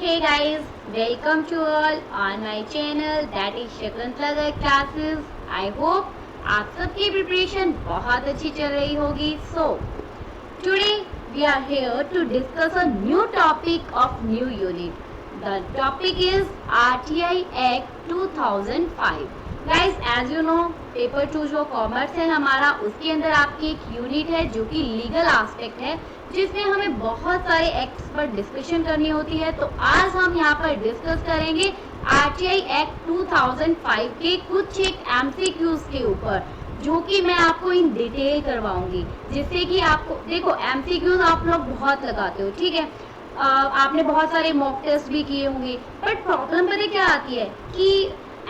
Hey guys, welcome to all on my channel that is Shakuntala classes. I hope आप सबकी preparation बहुत अच्छी चल रही होगी। So today we are here to discuss a new topic of new unit. The topic is RTI Act 2005. Guys, as you know, paper 2 जो commerce है हमारा, उसके अंदर आपकी एक यूनिट है जो कि लीगल एस्पेक्ट है, जिसमें हमें बहुत सारे एक्ट्स पर डिस्कशन करनी होती है। तो आज हम यहाँ पर डिस्कस करेंगे आरटीआई एक्ट 2005 के कुछ एक एमसीक्यूज के ऊपर, जो कि मैं आपको इन डिटेल करवाऊंगी, जिससे कि आपको देखो एमसीक्यूज आप लोग बहुत लगाते हो, ठीक है। आपने बहुत सारे मॉक टेस्ट भी किए होंगे, बट प्रॉब्लम पता क्या आती है कि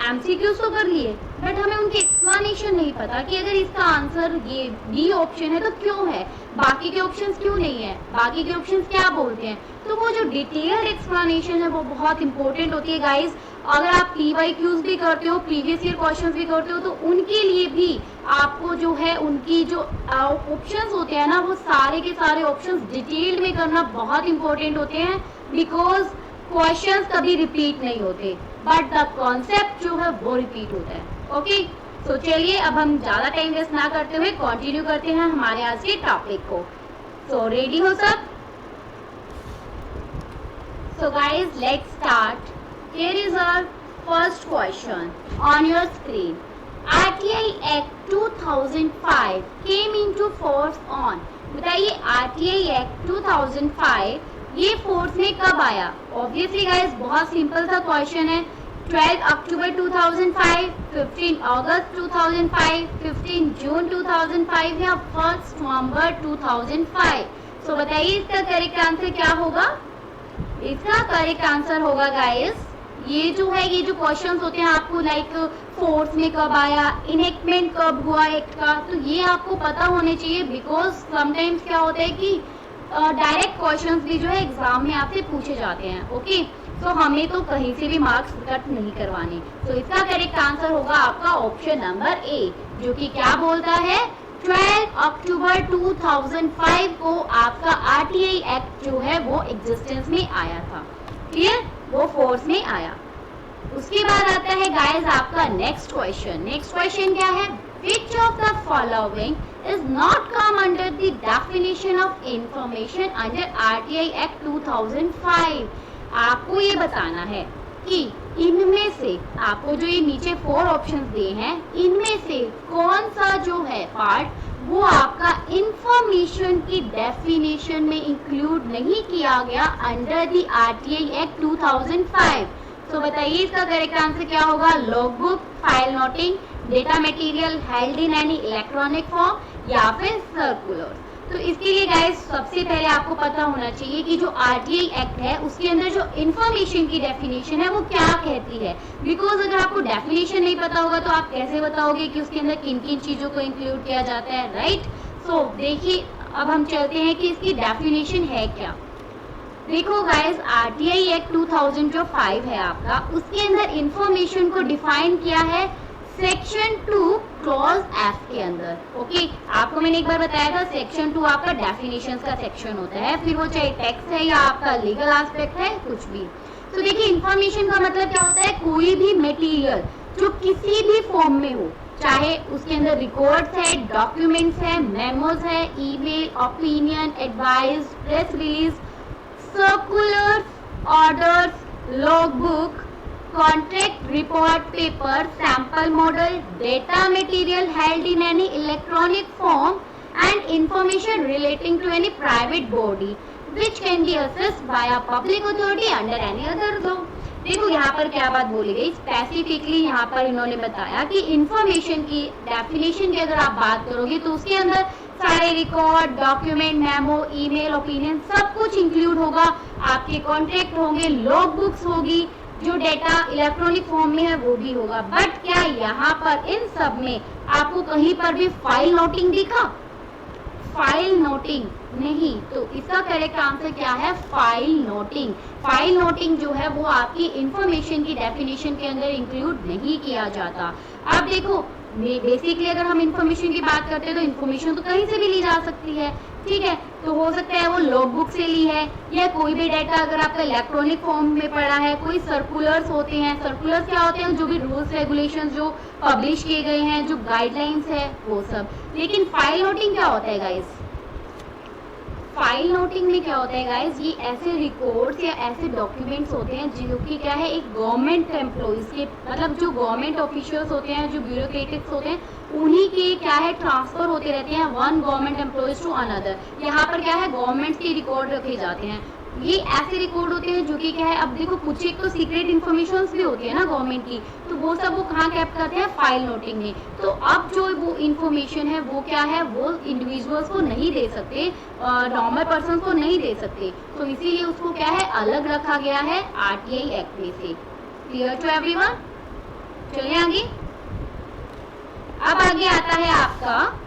एमसीक्यूज तो कर लिए, बट हमें उनकी एक्सप्लेनेशन नहीं पता कि अगर इसका आंसर ये बी ऑप्शन है तो क्यों है, बाकी के ऑप्शंस क्यों नहीं है, बाकी के ऑप्शंस क्या बोलते हैं। तो वो जो डिटेल्ड एक्सप्लेनेशन है वो बहुत इंपॉर्टेंट होती है गाइस। अगर आप पीवाईक्यूज भी करते हो, प्रीवियस ईयर क्वेश्चंस भी करते हो, तो उनके लिए भी आपको जो है उनकी जो ऑप्शंस होते हैं ना, वो सारे के सारे ऑप्शंस डिटेल्ड में करना बहुत इंपॉर्टेंट होते हैं, बिकॉज क्वेश्चंस कभी रिपीट नहीं होते, बट द कॉन्सेप्ट जो है वो रिपीट होता है। ओके, तो चलिए अब हम ज्यादा टाइम वेस्ट ना करते हुए कंटिन्यू करते हैं हमारे आज के टॉपिक को। सो रेडी हो सब? So guys let's start. Here is our first question on your screen. RTI act 2005 came into force on. बताइए आरटीआई एक्ट 2005 ये फोर्स में कब आया? ऑब्वियसली गाइस बहुत सिंपल सा क्वेश्चन है। 12 अक्टूबर 2005, 15 अगस्त 2005, 15 जून 2005 या 1 नवंबर 2005। सो बताइए इसका करेक्ट आंसर क्या होगा? इसका करेक्ट आंसर होगा गाइस, ये जो है ये जो क्वेश्चंस होते हैं आपको लाइक फोर्स में कब आया, इनेक्टमेंट कब हुआ एक्ट का, तो ये आपको पता होने चाहिए, बिकॉज समटाइम्स क्या होता है कि डायरेक्ट क्वेश्चंस भी जो है एग्जाम में आपसे पूछे जाते हैं। ओके, तो हमें तो कहीं से भी मार्क्स कट नहीं करवाने। तो इसका करेक्ट आंसर होगा आपका ऑप्शन नंबर ए, जो कि क्या बोलता है 12 अक्टूबर 2005 को आपका आरटीआई एक्ट जो है वो एग्जिस्टेंस में आया था। क्लियर? वो फोर्स में आया। उसके बाद आता है गाइस आपका नेक्स्ट क्वेश्चन। नेक्स्ट क्वेश्चन क्या है? Which of the following is not come under the definition of information under RTI Act 2005? आपको ये बताना है कि इनमें से आपको जो ये नीचे 4 ऑप्शंस दिए हैं, इनमें से कौन सा जो है पार्ट वो आपका इंफॉर्मेशन की डेफिनेशन में इंक्लूड नहीं किया गया अंडर द आरटीआई एक्ट 2005। तो बताइए इसका करेक्ट आंसर क्या होगा? Logbook, file noting, data material held in any electronic form या फिर सर्कुलर। तो इसके लिए गाइस सबसे पहले आपको पता होना चाहिए कि जो आरटीआई एक्ट है उसके अंदर जो इंफॉर्मेशन की डेफिनेशन है वो क्या कहती है, बिकॉज अगर आपको डेफिनेशन नहीं पता होगा तो आप कैसे बताओगे कि उसके अंदर किन किन चीजों को इंक्लूड किया जाता है, राइट? सो देखिए अब हम चलते हैं कि इसकी डेफिनेशन है क्या। देखो गाइस आरटीआई एक्ट 2005 है आपका, उसके अंदर इंफॉर्मेशन को डिफाइन किया है सेक्शन 2 क्लॉज एफ के अंदर। ओके, आपको मैंने एक बार बताया था सेक्शन 2 आपका डेफिनेशंस का सेक्शन होता है, फिर वो चाहे टेक्स्ट है या आपका लीगल एस्पेक्ट है, कुछ भी। तो देखिए इंफॉर्मेशन का मतलब क्या होता है? कोई भी मटेरियल जो किसी भी फॉर्म में हो, चाहे उसके अंदर रिकॉर्ड्स है, डॉक्यूमेंट्स है, मेमोज है, email, opinion, advice, press release, circular, orders, logbook, contract, report, paper, sample model, data material held in any electronic form and information relating to any private body which can be accessed by a public authority under any other law। देखो यहाँ पर क्या बात बोली गई, specifically यहाँ पर इन्होंने बताया कि इंफॉर्मेशन की डेफिनेशन की अगर आप बात करोगे तो उसके अंदर सारे record, document, memo, email, opinion सब कुछ इंक्लूड होगा, आपके कॉन्ट्रैक्ट होंगे, लॉग बुक्स होगी, जो डेटा इलेक्ट्रॉनिक फॉर्म में है वो भी होगा। बट क्या यहाँ पर इन सब में आपको कहीं पर भी फाइल नोटिंग दिखा? फाइल नोटिंग नहीं। तो इसका करेक्ट आंसर क्या है? File noting. फाइल नोटिंग जो है वो आपकी इंफॉर्मेशन की डेफिनेशन के अंदर इंक्लूड नहीं किया जाता। अब देखो बेसिकली अगर हम इंफॉर्मेशन की बात करते हैं तो इंफॉर्मेशन तो कहीं से भी ली जा सकती है, ठीक है। तो हो सकता है वो लॉगबुक से ली है, या कोई भी डाटा अगर आपका इलेक्ट्रॉनिक फॉर्म में पड़ा है, कोई सर्कुलर्स होते हैं। सर्कुलर्स क्या होते हैं? जो भी रूल्स रेगुलेशंस जो पब्लिश किए गए हैं, जो गाइडलाइंस है वो सब। लेकिन फाइल नोटिंग क्या होता है गाइस? फाइल नोटिंग में क्या होता है गाइस? ये ऐसे रिकॉर्ड्स या ऐसे डॉक्यूमेंट्स होते हैं जो कि क्या है, एक गवर्नमेंट एम्प्लॉइज के, मतलब जो गवर्नमेंट ऑफिशियल्स होते हैं, जो ब्यूरोक्रेटिक्स होते हैं, उन्हीं के क्या है ट्रांसफर होते रहते हैं one government employees to another. यहाँ पर क्या है, गवर्नमेंट के रिकॉर्ड रखे जाते हैं। ये ऐसे रिकॉर्ड होते हैं जो कि क्या है, अब देखो कुछ एक तो सीक्रेट इन्फॉर्मेशन भी होती है ना गवर्नमेंट की, तो वो सब वो कहाँ कैप्ट करते हैं? फाइल नोटिंग में। तो अब जो वो इन्फॉर्मेशन है वो क्या है, वो इंडिविजुअल्स को नहीं दे सकते, नॉर्मल पर्सन को नहीं दे सकते, तो इसीलिए उसको क्या है, अलग रखा गया है आरटीआई एक्ट में से। Clear to everyone? चलिए आगे। अब आगे आता है आपका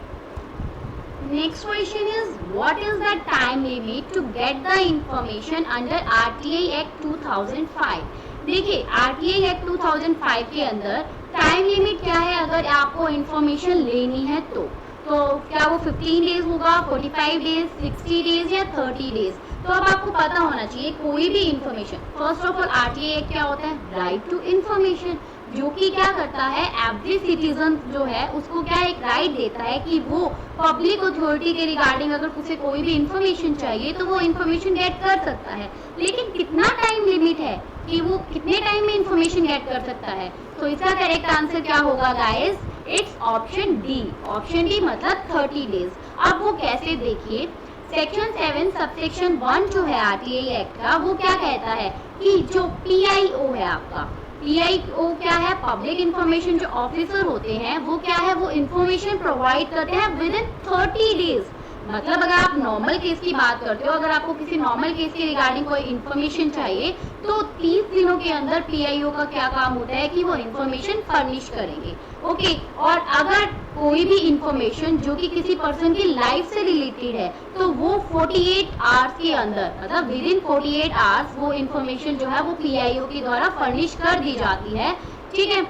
next question is what is the time limit to get the information under RTI act 2005। देखिए आरटीआई एक्ट 2005 के अंदर टाइम लिमिट क्या है, अगर आपको इंफॉर्मेशन लेनी है तो क्या वो 15 डेज होगा, 45 डेज, 60 डेज या 30 डेज? तो अब आपको पता होना चाहिए कोई भी information, first of all RTI act क्या होता है? राइट टू इंफॉर्मेशन, जो कि क्या करता है, एवरी सिटीजन जो है उसको क्या एक राइट देता है कि वो पब्लिक अथॉरिटी के रिगार्डिंग अगर उसे कोई भी इंफॉर्मेशन चाहिए तो वो इंफॉर्मेशन गेट कर सकता है। लेकिन कितना टाइम लिमिट है कि वो कितने टाइम में इंफॉर्मेशन गेट कर सकता है? तो इसका करेक्ट आंसर क्या होगा guys? It's option D. Option D मतलब 30 डेज। अब वो कैसे, देखिए सेक्शन 7 सबसेक्शन 1 जो है आरटीआई एक्ट का, वो क्या कहता है कि जो पीआईओ है आपका, पीआईओ क्या है, पब्लिक इंफॉर्मेशन जो ऑफिसर होते हैं वो क्या है, वो इंफॉर्मेशन प्रोवाइड करते हैं विद इन 30 डेज। मतलब अगर आप नॉर्मल केस की बात करते हो, अगर आपको किसी नॉर्मल केस के रिगार्डिंग कोई इन्फॉर्मेशन चाहिए तो 30 दिनों के अंदर पीआईओ का क्या काम होता है कि वो इन्फॉर्मेशन फर्निश करेंगे। ओके, और अगर कोई भी इंफॉर्मेशन जो कि किसी पर्सन की लाइफ से रिलेटेड है तो वो 48 आवर्स के अंदर, मतलब विद इन 48 आवर्स वो इंफॉर्मेशन जो है वो पीआईओ के द्वारा फर्निश कर दी जाती है। ठीक है,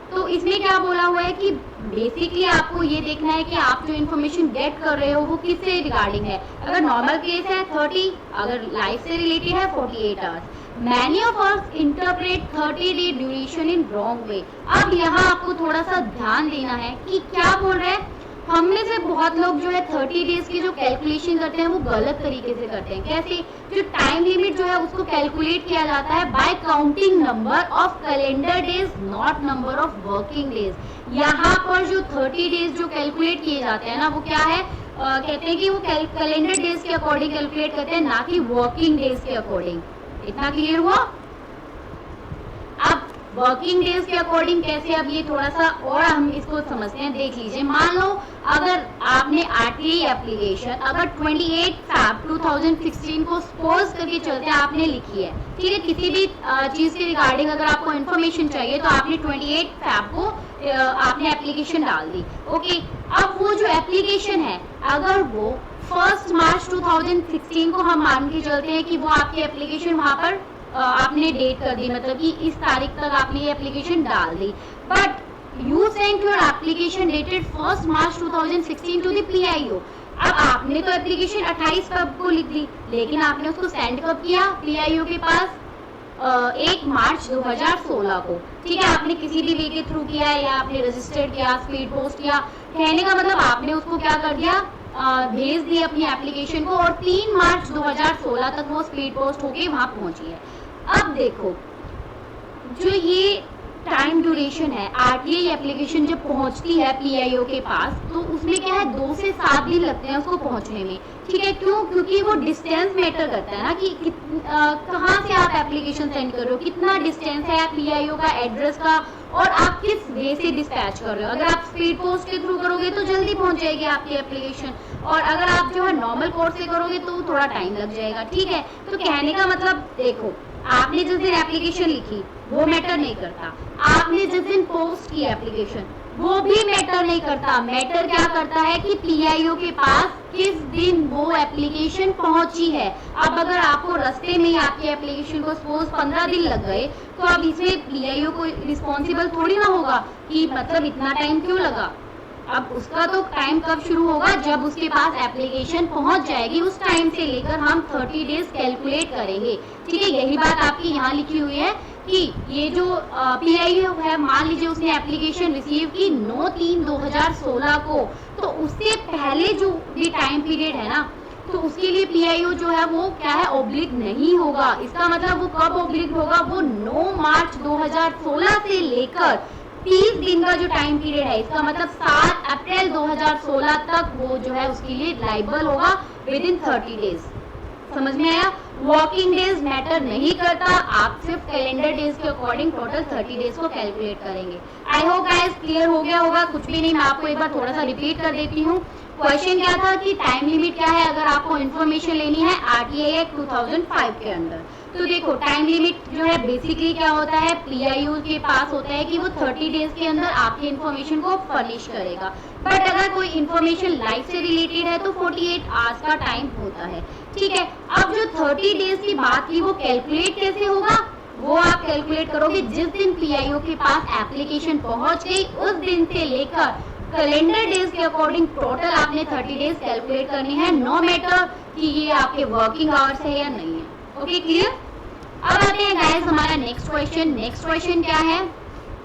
तो इसमें क्या बोला हुआ है कि बेसिकली आपको ये देखना है कि आप जो इन्फॉर्मेशन गेट कर रहे हो वो किससे रिगार्डिंग है। अगर नॉर्मल केस है 30, अगर लाइफ से रिलेटेड है 48 hours. Many of us interpret 30 day duration in wrong way. अब यहाँ आपको थोड़ा सा ध्यान देना है कि क्या बोल रहे हैं। हम में से बहुत लोग जो है 30 डेज की जो कैलकुलेशन करते हैं वो गलत तरीके से करते हैं। कैसे? जो टाइम लिमिट जो है उसको कैलकुलेट किया जाता है bye counting number of calendar days, not number of working days. यहाँ पर जो 30 डेज जो कैलकुलेट किए जाते हैं ना वो क्या है, कहते हैं कि वो कैलेंडर डेज के अकॉर्डिंग कैलकुलेट करते हैं, ना कि वर्किंग डेज के अकॉर्डिंग। इतना क्लियर हुआ? अब वर्किंग डेज के अकॉर्डिंग कैसे, अब ये थोड़ा सा और हम इसको समझते हैं। देख लीजिए, मान लो अगर आपने आरटीआई एप्लीकेशन अगर 28 फैब 2016 को सपोज करके चलते हैं आपने लिखी है, ठीक है, किसी भी चीज के रिगार्डिंग अगर आपको इन्फॉर्मेशन चाहिए तो आपने 28 फैब को आपने एप्लीकेशन डाल दी। ओके, अब वो जो एप्लीकेशन है अगर वो 1 मार्च 2016 को हम मान के चलते हैं कि वो आपकी एप्लीकेशन वहां पर आपने डेट कर दी, मतलब कि इस तारीख तक आपने ये एप्लीकेशन डाल दी, but you sent your application dated 1 March 2016 to the PIO. अब आपने तो एप्लीकेशन 28 फरवरी को लिख दी, लेकिन आपने उसको सेंड कब किया पीआईओ के पास? 1 मार्च 2016 को। ठीक है, आपने किसी भी वे के थ्रू किया या आपने रजिस्टर्ड किया, स्पीड पोस्ट किया, कहने का मतलब आपने उसको क्या कर दिया, भेज दी अपनी एप्लीकेशन को, और 3 मार्च 2016 तक वो स्पीड पोस्ट होके वहां पहुंची है। अब देखो, जो ये टाइम ड्यूरेशन है, आरटीआई एप्लीकेशन जब पहुंचती है पीआईओ के पास तो उसमें क्या है 2 से 7 दिन लगते हैं उसको पहुंचने में। ठीक है, क्यों? क्योंकि वो डिस्टेंस मैटर करता है ना कि कहाँ से आप एप्लीकेशन सेंड कर रहे हो, कितना डिस्टेंस है पीआईओ का एड्रेस का, और आप किस वे से डिस्पैच कर रहे हो। अगर आप स्पीड पोस्ट के थ्रू करोगे तो जल्दी पहुंच जाएगी आपकी एप्लीकेशन, और अगर आप जो है नॉर्मल कोर्स से करोगे तो थोड़ा टाइम लग जाएगा। ठीक है, तो कहने का मतलब देखो, आपने जिस दिन एप्लीकेशन लिखी वो मैटर नहीं करता, आपने जिस दिन पोस्ट की एप्लीकेशन वो भी मैटर नहीं करता। मैटर क्या करता है कि पीआईओ के पास किस दिन वो एप्लीकेशन पहुंची है। अब अगर आपको रास्ते में ही आपकी एप्लीकेशन को सपोज 15 दिन लग गए तो अब इसमें पीआईओ को रिस्पॉन्सिबल थोड़ी ना होगा कि मतलब इतना टाइम क्यों लगा। अब उसका तो टाइम कब शुरू होगा, जब उसके पास एप्लीकेशन पहुंच जाएगी, उस टाइम से लेकर हम 30 डेज कैलकुलेट करेंगे। ठीक है, यही बात आपकी यहाँ लिखी हुई है कि ये जो PIO है, मान लीजिए उसने एप्लीकेशन रिसीव की 9/3/2016 को, तो उससे पहले जो भी टाइम पीरियड है ना, तो उसके लिए PIO जो है वो क्या है, ऑब्लिग नहीं होगा। इसका मतलब वो कब ऑब्लिग होगा, वो 9 मार्च 2016 से लेकर 30 दिन का जो टाइम पीरियड है, इसका मतलब 7 अप्रैल 2016 तक वो जो है उसके लिए लाइबल होगा विद इन 30 डेज। समझ में आया? वर्किंग डेज मैटर नहीं करता, आप सिर्फ कैलेंडर डेज के अकॉर्डिंग टोटल 30 डेज को कैलकुलेट करेंगे। आई होप गाइस क्लियर हो गया होगा। कुछ भी नहीं, मैं आपको एक बार थोड़ा सा रिपीट कर देती हूँ। क्वेश्चन क्या था कि टाइम लिमिट क्या है अगर आपको इन्फॉर्मेशन लेनी है RTI एक्ट 2005 के अंदर। तो देखो टाइम लिमिट जो है बेसिकली क्या होता है, PIO के पास होता है कि वो 30 डेज के अंदर आपकी इन्फॉर्मेशन को फर्निश करेगा। बट अगर कोई इन्फॉर्मेशन लाइफ से रिलेटेड है तो 48 आवर्स का टाइम होता है। ठीक है, अब जो 30 डेज की बात की वो कैलकुलेट कैसे होगा, वो आप कैलकुलेट करोगे जिस दिन PIO के पास एप्लीकेशन पहुंच गई उस दिन से लेकर कैलेंडर डेज के अकॉर्डिंग टोटल आपने 30 डेज कैलकुलेट करनी है, नो मैटर कि ये आपके वर्किंग आवर्स है या नहीं है। Okay clear? अब आते हैं गाइस हमारा नेक्स्ट क्वेश्चन। नेक्स्ट क्वेश्चन क्या है,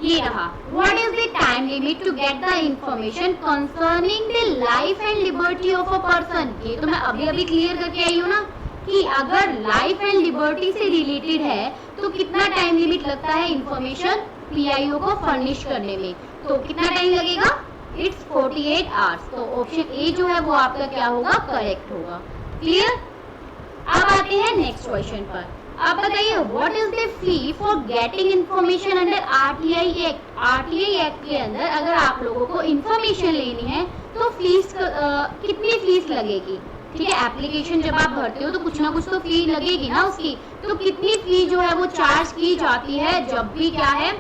ये रहा, what is the time limit to get the information concerning the life and liberty of a person. ये तो मैं अभी अभी क्लियर करके आई हूँ ना कि अगर लाइफ एंड लिबर्टी से रिलेटेड है तो कितना टाइम लिमिट लगता है इंफॉर्मेशन PIO को फर्निश करने में, तो कितना टाइम लगेगा, इट्स 48 आवर्स। तो ऑप्शन ए जो है वो आपका क्या होगा, करेक्ट होगा। क्लियर? अब आते हैं नेक्स्ट क्वेश्चन पर। आप बताइए what is the fee for getting information under RTI act. RTI act के अंदर अगर आप लोगों को इंफॉर्मेशन लेनी है तो फीस कितनी फीस लगेगी। ठीक है, एप्लीकेशन जब आप भरते हो तो कुछ ना कुछ तो फी लगेगी ना उसकी, तो कितनी फी जो है वो चार्ज की जाती है जब भी क्या है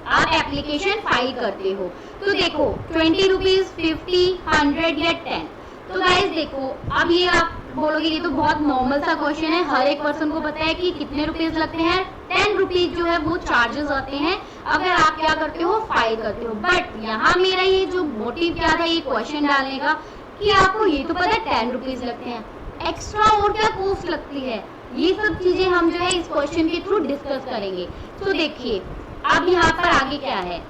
आप एप्लीकेशन फाइल करते हो। तो देखो 20 रुपीज, 50, 100 या 10। तो गाइस देखो, अब ये आप बोलोगे ये तो बहुत नॉर्मल सा क्वेश्चन है, हर एक पर्सन को पता है कि कितने रुपीज लगते हैं, 10 रुपीज जो है वो चार्जेस आते हैं अगर आप क्या करते हो, फाइल करते हो। बट यहाँ मेरा ये जो मोटिव क्या था ये क्वेश्चन डालने का, कि आपको ये तो पता है 10 रुपीज लगते हैं, एक्स्ट्रा और क्या कॉस्ट लगती है, ये सब चीजें हम जो है इस क्वेश्चन के थ्रू डिस्कस करेंगे। तो देखिए अब यहाँ पर आगे क्या है,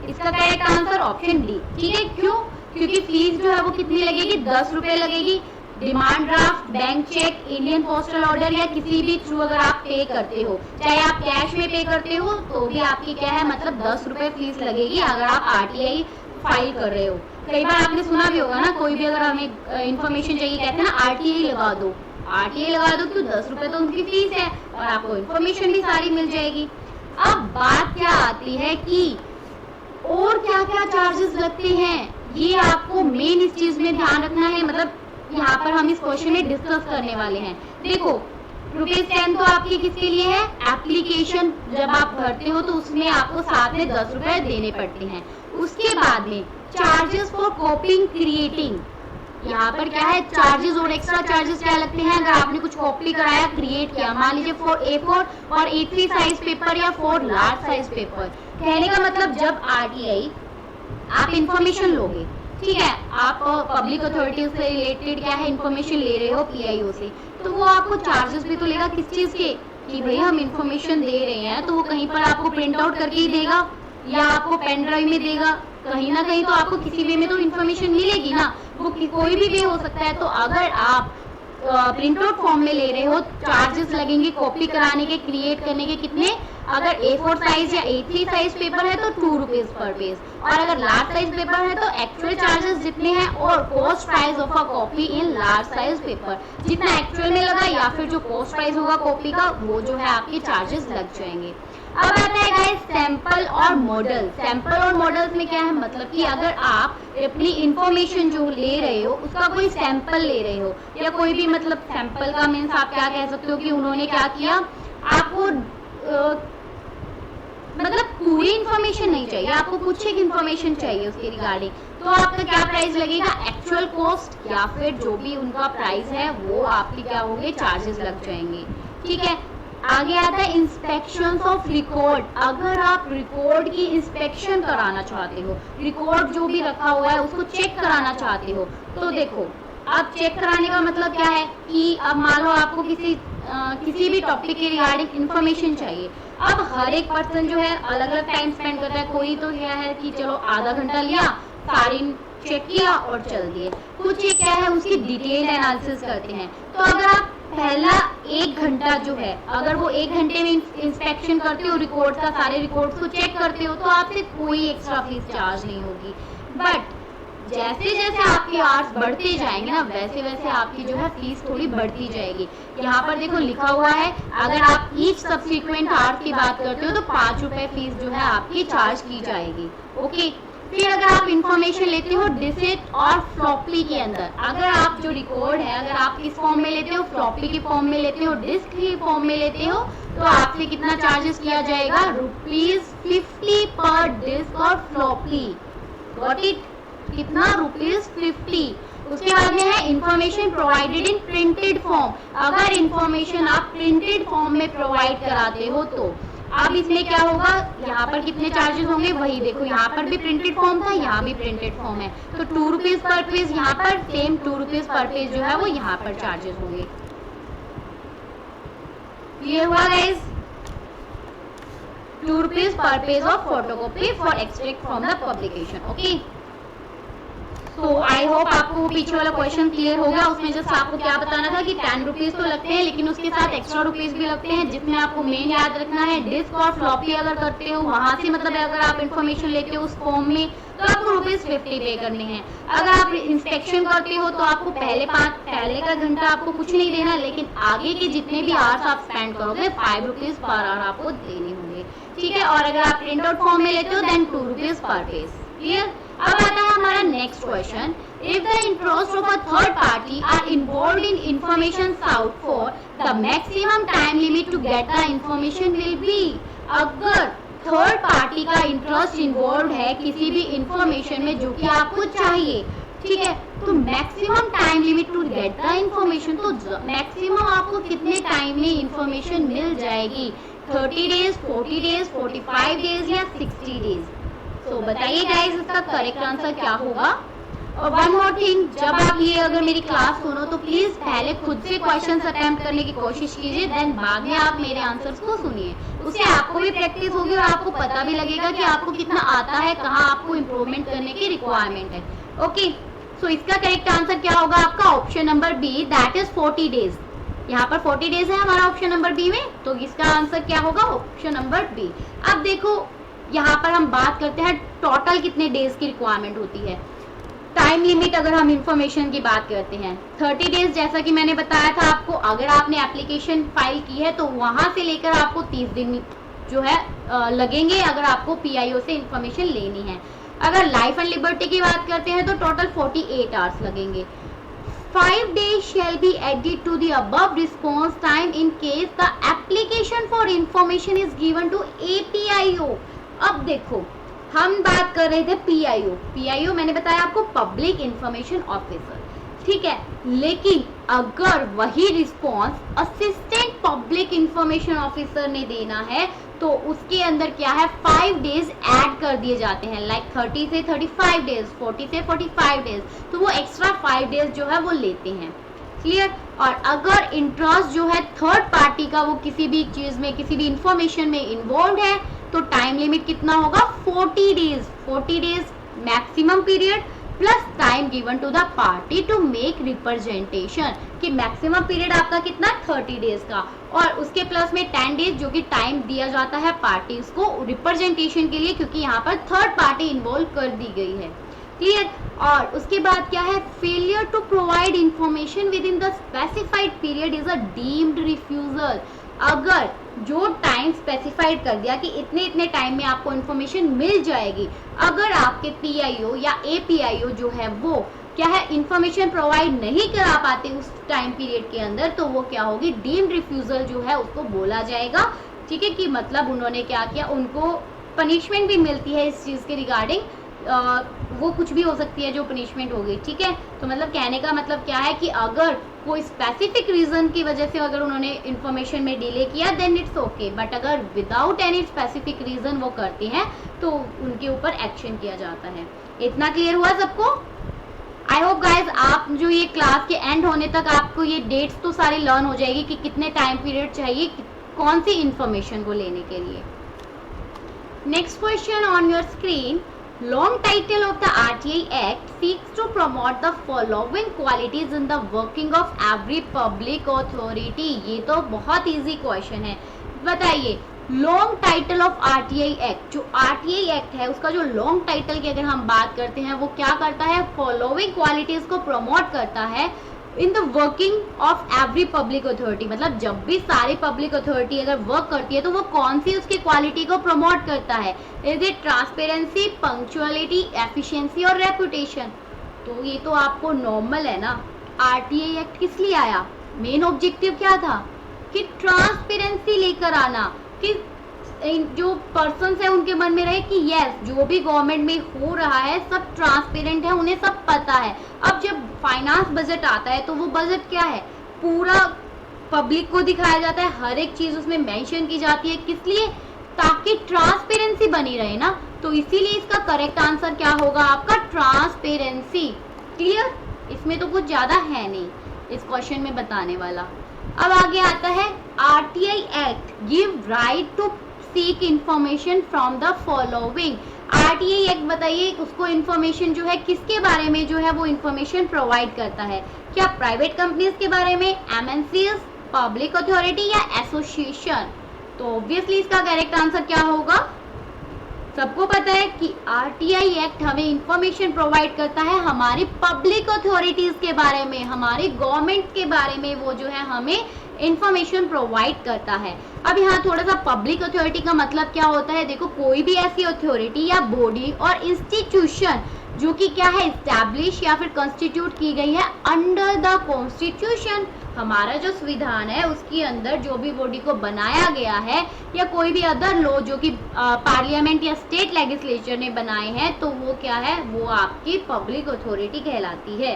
इसका करेक्ट आंसर ऑप्शन डी। ठीक है, क्यों? क्योंकि फीस जो है वो कितनी लगेगी, 10 रुपए लगेगी। Demand draft, bank cheque, Indian postal order या किसी भी थ्रू अगर आप पे करते हो, चाहे आप कैश में पे करते हो तो भी आपकी क्या है, मतलब 10 रुपए फीस लगेगी अगर आप RTI फाइल कर रहे हो। कई बार आपने सुना भी होगा ना, कोई भी अगर हमें इंफॉर्मेशन चाहिए कहते हैं ना RTI लगा दो, RTI लगा दो, क्यों, 10 रुपए तो उनकी फीस है और आपको इन्फॉर्मेशन भी सारी मिल जाएगी। अब बात क्या आती है कि और क्या क्या चार्जेस लगते हैं, ये आपको मेन इस चीज में ध्यान रखना है, मतलब यहाँ पर हम इस क्वेश्चन में डिस्कस करने वाले हैं। देखो ₹10 तो आपके किसके लिए है, एप्लीकेशन जब आप भरते हो तो उसमें आपको साथ में 10 रुपए देने पड़ते हैं। उसके बाद में चार्जेस फॉर कॉपिंग क्रिएटिंग, यहाँ पर क्या है, चार्जेस और एक्स्ट्रा चार्जेस क्या लगते हैं अगर आपने कुछ कॉपी कराया, क्रिएट किया, मान लीजिए 4 A4 और A3 साइज पेपर या 4 लार्ज साइज पेपर। कहने का मतलब जब RTI आप इंफॉर्मेशन लोगे, ठीक है, आप पब्लिक अथॉरिटीज से रिलेटेड क्या है इंफॉर्मेशन ले रहे हो PIO से, तो वो आपको चार्जेस भी तो लेगा किस चीज के, कि भाई हम इंफॉर्मेशन दे रहे हैं, तो वो कहीं पर आपको प्रिंट आउट करके ही देगा या आपको पेन ड्राइव में देगा, कहीं ना कहीं तो आपको किसी वे में तो इन्फॉर्मेशन मिलेगी ना, वो कोई भी वे हो सकता है। तो अगर आप प्रिंट आउट फॉर्म में ले रहे हो, चार्जेस लगेंगे कॉपी कराने के, क्रिएट करने के, कितने, अगर A4 साइज या A3 साइज पेपर है तो 2 रुपीज पर पेज, और अगर लार्ज साइज पेपर है तो एक्चुअल चार्जेस जितने हैं और cost price of a copy in large size paper, जितना एक्चुअल में लगा या फिर जो कॉस्ट प्राइस होगा कॉपी का, वो जो है आपके चार्जेस लग जाएंगे। अब आता है गाइस सैंपल और मॉडल। सैंपल और मॉडल्स में क्या है, मतलब कि अगर आप अपनी इंफॉर्मेशन जो ले रहे हो उसका कोई सैंपल ले रहे हो, या कोई भी, मतलब सैंपल का मीन्स आप क्या कह सकते हो कि उन्होंने क्या किया, आपको मतलब पूरी इंफॉर्मेशन नहीं चाहिए, आपको कुछ एक इंफॉर्मेशन चाहिए उसके रिगार्डिंग, तो आपका क्या प्राइस लगेगा, एक्चुअल कॉस्ट या फिर जो भी उनका प्राइस है वो आपके क्या होंगे, चार्जेस लग जाएंगे। ठीक है, आगे आता है इंस्पेक्शन ऑफ रिकॉर्ड। अगर आप रिकॉर्ड की इंस्पेक्शन कराना चाहते हो, रिकॉर्ड जो भी रखा हुआ है उसको चेक कराना चाहते हो, तो देखो अब चेक कराने का मतलब क्या है कि अब मान लो आपको किसी भी टॉपिक के रिगार्डिंग इंफॉर्मेशन चाहिए। अब हर एक पर्सन जो है अलग अलग टाइम स्पेंड करता है। कोई तो क्या है कि चलो आधा घंटा लिया, सारी चेक किया और चल दिए। कुछ ये क्या है उसकी डिटेल एनालिसिस करते हैं। तो अगर आप पहला 1 घंटा जो है, अगर वो 1 घंटे में इंस्पेक्शन करते हो रिकॉर्ड का, सारे रिकॉर्ड्स को चेक करते हो, तो आपसे कोई एक्स्ट्रा फीस चार्ज नहीं होगी। बट जैसे जैसे आपके आवर्स बढ़ते जाएंगे ना, वैसे वैसे आपकी जो है फीस थोड़ी बढ़ती जाएगी। यहाँ पर देखो लिखा हुआ है, अगर आप ईच सब्सिक्वेंट आवर्स की बात करते हो तो 5 रुपए फीस जो है आपकी चार्ज की जाएगी। ओके, फिर अगर आप इंफॉर्मेशन लेते हो डिस्क और फ्लॉपी के अंदर, अगर आप जो रिकॉर्ड है अगर आप किस फॉर्म में लेते हो, फ्लॉपी के फॉर्म में लेते हो, डिस्क के फॉर्म में लेते हो, तो आपसे कितना चार्जेस किया जाएगा, ₹50 पर डिस्क और फ्लॉपी। Got it? कितना? ₹50। उसके बाद में है information provided in printed form. अगर इंफॉर्मेशन आप प्रिंटेड फॉर्म में प्रोवाइड कराते हो तो अब इसमें क्या होगा, यहाँ पर कितने चार्जेस होंगे, वही देखो यहाँ पर भी प्रिंटेड फॉर्म था, यहाँ भी प्रिंटेड फॉर्म है, तो ₹2 पर पेज, यहाँ पर सेम ₹2 पर पेज जो है वो यहाँ पर चार्जेस होंगे। क्लियर हुआ guys? ₹2 per page of photocopy for extract from the publication. Okay. तो आई होप आपको पीछे वाला क्वेश्चन क्लियर हो गया। उसमें जस्ट आपको क्या बताना था कि ₹10 तो लगते हैं, लेकिन उसके साथ एक्स्ट्रा रुपीज भी लगते हैं, जिसमें आपको मेन याद रखना है डिस्क और फ्लॉपी अगर करते हो वहां से, मतलब अगर आप इन्फॉर्मेशन लेते हो उस फॉर्म में, तो आपको ₹50 पे करने हैं। अगर आप इंस्पेक्शन करते हो तो आपको पहले का घंटा आपको कुछ नहीं देना, लेकिन आगे के जितने भी आवर्स आप स्पेंड करोगे ₹5 पर आवर आपको देने होंगे। ठीक है, और अगर आप प्रिंट आउट फॉर्म में लेते हो देन ₹2 पर पेज। क्लियर? अब आता है हमारा next question, if the interest of a third party are involved in information sought for the maximum time limit to get the information will be. अगर third party का इंटरेस्ट इन्वॉल्व है किसी भी information में जो कि आपको चाहिए, ठीक है, तो maximum time limit to get the information, तो मैक्सिमम आपको कितने टाइम में इंफॉर्मेशन मिल जाएगी, 30 डेज, 40 डेज, 45 डेज या 60 डेज। तो बताइए गाइस इसका करेक्ट आंसर क्या होगा। और वन मोर थिंग, जब आप ये अगर मेरी क्लास सुनो तो प्लीज पहले खुद से क्वेश्चंस अटेम्प्ट करने की कोशिश कीजिए, देन बाद में आप मेरे आंसर्स को सुनिए। उससे आपको भी प्रैक्टिस होगी और आपको पता भी लगेगा कि आपको कितना आता है, कहाँ आपको इम्प्रूवमेंट करने की रिक्वायरमेंट है। ओके, सो इसका करेक्ट आंसर क्या होगा आपका, option number B, that is 40 days. यहाँ पर 40 डेज है हमारा ऑप्शन नंबर बी में, तो इसका आंसर क्या होगा, ऑप्शन नंबर बी। अब देखो यहाँ पर हम बात करते हैं टोटल कितने डेज की रिक्वायरमेंट होती है। टाइम लिमिट अगर हम इंफॉर्मेशन की बात करते हैं 30 डेज, जैसा कि मैंने बताया था आपको, अगर आपने एप्लीकेशन फाइल की है तो वहां से लेकर आपको 30 दिन जो है लगेंगे अगर आपको पीआईओ से इंफॉर्मेशन लेनी है। अगर लाइफ एंड लिबर्टी की बात करते हैं तो टोटल 48 आवर्स लगेंगे। 5 days shall be added to the above response time in case the application for information is given to APIO। अब देखो हम बात कर रहे थे पीआईओ मैंने बताया आपको पब्लिक इंफॉर्मेशन ऑफिसर, ठीक है, लेकिन अगर वही response assistant public information officer ने देना है तो उसके अंदर क्या है 5 डेज ऐड कर दिए जाते हैं, लाइक 30 से 35 डेज, 40 से 45 डेज, तो वो एक्स्ट्रा 5 डेज जो है वो लेते हैं। क्लियर? और अगर इंटरेस्ट जो है थर्ड पार्टी का वो किसी भी चीज में, किसी भी इंफॉर्मेशन में इन्वॉल्व है तो टाइम लिमिट कितना होगा, 40 days. 40 days maximum period plus time given to the party to make representation, कि मैक्सिमम पीरियड आपका कितना 30 डेज का, और उसके प्लस में 10 डेज जो कि टाइम दिया जाता है पार्टीज को रिप्रेजेंटेशन के लिए, क्योंकि यहाँ पर थर्ड पार्टी इन्वॉल्व कर दी गई है। क्लियर? और उसके बाद क्या है, failure to provide information within the specified period is a deemed refusal. अगर जो टाइम स्पेसिफाइड कर दिया कि इतने इतने टाइम में आपको इंफॉर्मेशन मिल जाएगी, अगर आपके पीआईओ या एपीआईओ जो है वो क्या है इंफॉर्मेशन प्रोवाइड नहीं करा पाते उस टाइम पीरियड के अंदर, तो वो क्या होगी, डीम्ड रिफ्यूजल जो है उसको बोला जाएगा। ठीक है, कि मतलब उन्होंने क्या किया, उनको पनिशमेंट भी मिलती है इस चीज के रिगार्डिंग, वो कुछ भी हो सकती है जो पनिशमेंट होगी, ठीक है। तो मतलब कहने का मतलब क्या है कि अगर कोई स्पेसिफिक रीजन की वजह से अगर उन्होंने इन्फॉर्मेशन में डिले किया देन इट्स ओके, बट अगर विदाउट एनी स्पेसिफिक रीजन वो करते हैं तो उनके ऊपर एक्शन किया जाता है। इतना क्लियर हुआ सबको? आई होप गाइज आप जो ये क्लास के एंड होने तक आपको ये डेट्स तो सारी लर्न हो जाएगी कि कितने टाइम पीरियड चाहिए कौन सी इंफॉर्मेशन को लेने के लिए। Next question on your screen, long title of the RTI Act seeks to promote the following qualities in the working of every public authority। ये तो बहुत इजी क्वेश्चन है, बताइए long title of RTI act, जो RTI act है उसका जो long title की अगर हम बात करते हैं वो क्या करता है, फॉलोइंग क्वालिटीज को प्रमोट करता है in the working of every public authority. मतलब जब भी सारी पब्लिक अथॉरिटी अगर वर्क करती है तो वो कौन सी उसकी क्वालिटी को प्रमोट करता है, is it transparency, punctuality, efficiency और रेपुटेशन। तो ये तो आपको नॉर्मल है ना। आरटीआई एक्ट किस लिए आया, मेन ऑब्जेक्टिव क्या था कि ट्रांसपेरेंसी लेकर आना, कि जो पर्सन्स है उनके मन में रहे कि यस जो भी गवर्नमेंट में हो रहा है सब ट्रांसपेरेंट है, उन्हें सब पता है। अब जब फाइनेंस बजट आता है तो वो बजट क्या है, पूरा पब्लिक को दिखाया जाता है, हर एक चीज उसमें मेंशन की जाती है, किस लिए, ताकि ट्रांसपेरेंसी बनी रहे ना। तो इसीलिए इसका करेक्ट आंसर क्या होगा आपका, ट्रांसपेरेंसी। क्लियर, इसमें तो कुछ ज्यादा है नहीं इस क्वेश्चन में बताने वाला। अब आगे आता है RTI act give right to seek information from the following. RTI act बताइए उसको इंफॉर्मेशन जो है किसके बारे में जो है वो इंफॉर्मेशन प्रोवाइड करता है, क्या प्राइवेट कंपनीज के बारे में, एमएनसीज, पब्लिक अथॉरिटी या एसोसिएशन। तो ऑब्वियसली इसका करेक्ट आंसर क्या होगा, सबको पता है कि आरटीआई एक्ट हमें इंफॉर्मेशन प्रोवाइड करता है हमारी पब्लिक अथॉरिटीज के बारे में, हमारी गवर्नमेंट के बारे में, वो जो है हमें इंफॉर्मेशन प्रोवाइड करता है। अब यहाँ थोड़ा सा पब्लिक अथॉरिटी का मतलब क्या होता है, देखो कोई भी ऐसी अथॉरिटी या बॉडी और इंस्टीट्यूशन जो कि क्या है, इस्टेब्लिश या फिर कॉन्स्टिट्यूट की गई है अंडर द कॉन्स्टिट्यूशन। हमारा जो संविधान है उसके अंदर जो भी बॉडी को बनाया गया है या कोई भी अदर लॉ जो कि पार्लियामेंट या स्टेट लेजिस्लेचर ने बनाए हैं तो वो क्या है, वो आपकी पब्लिक अथॉरिटी कहलाती है।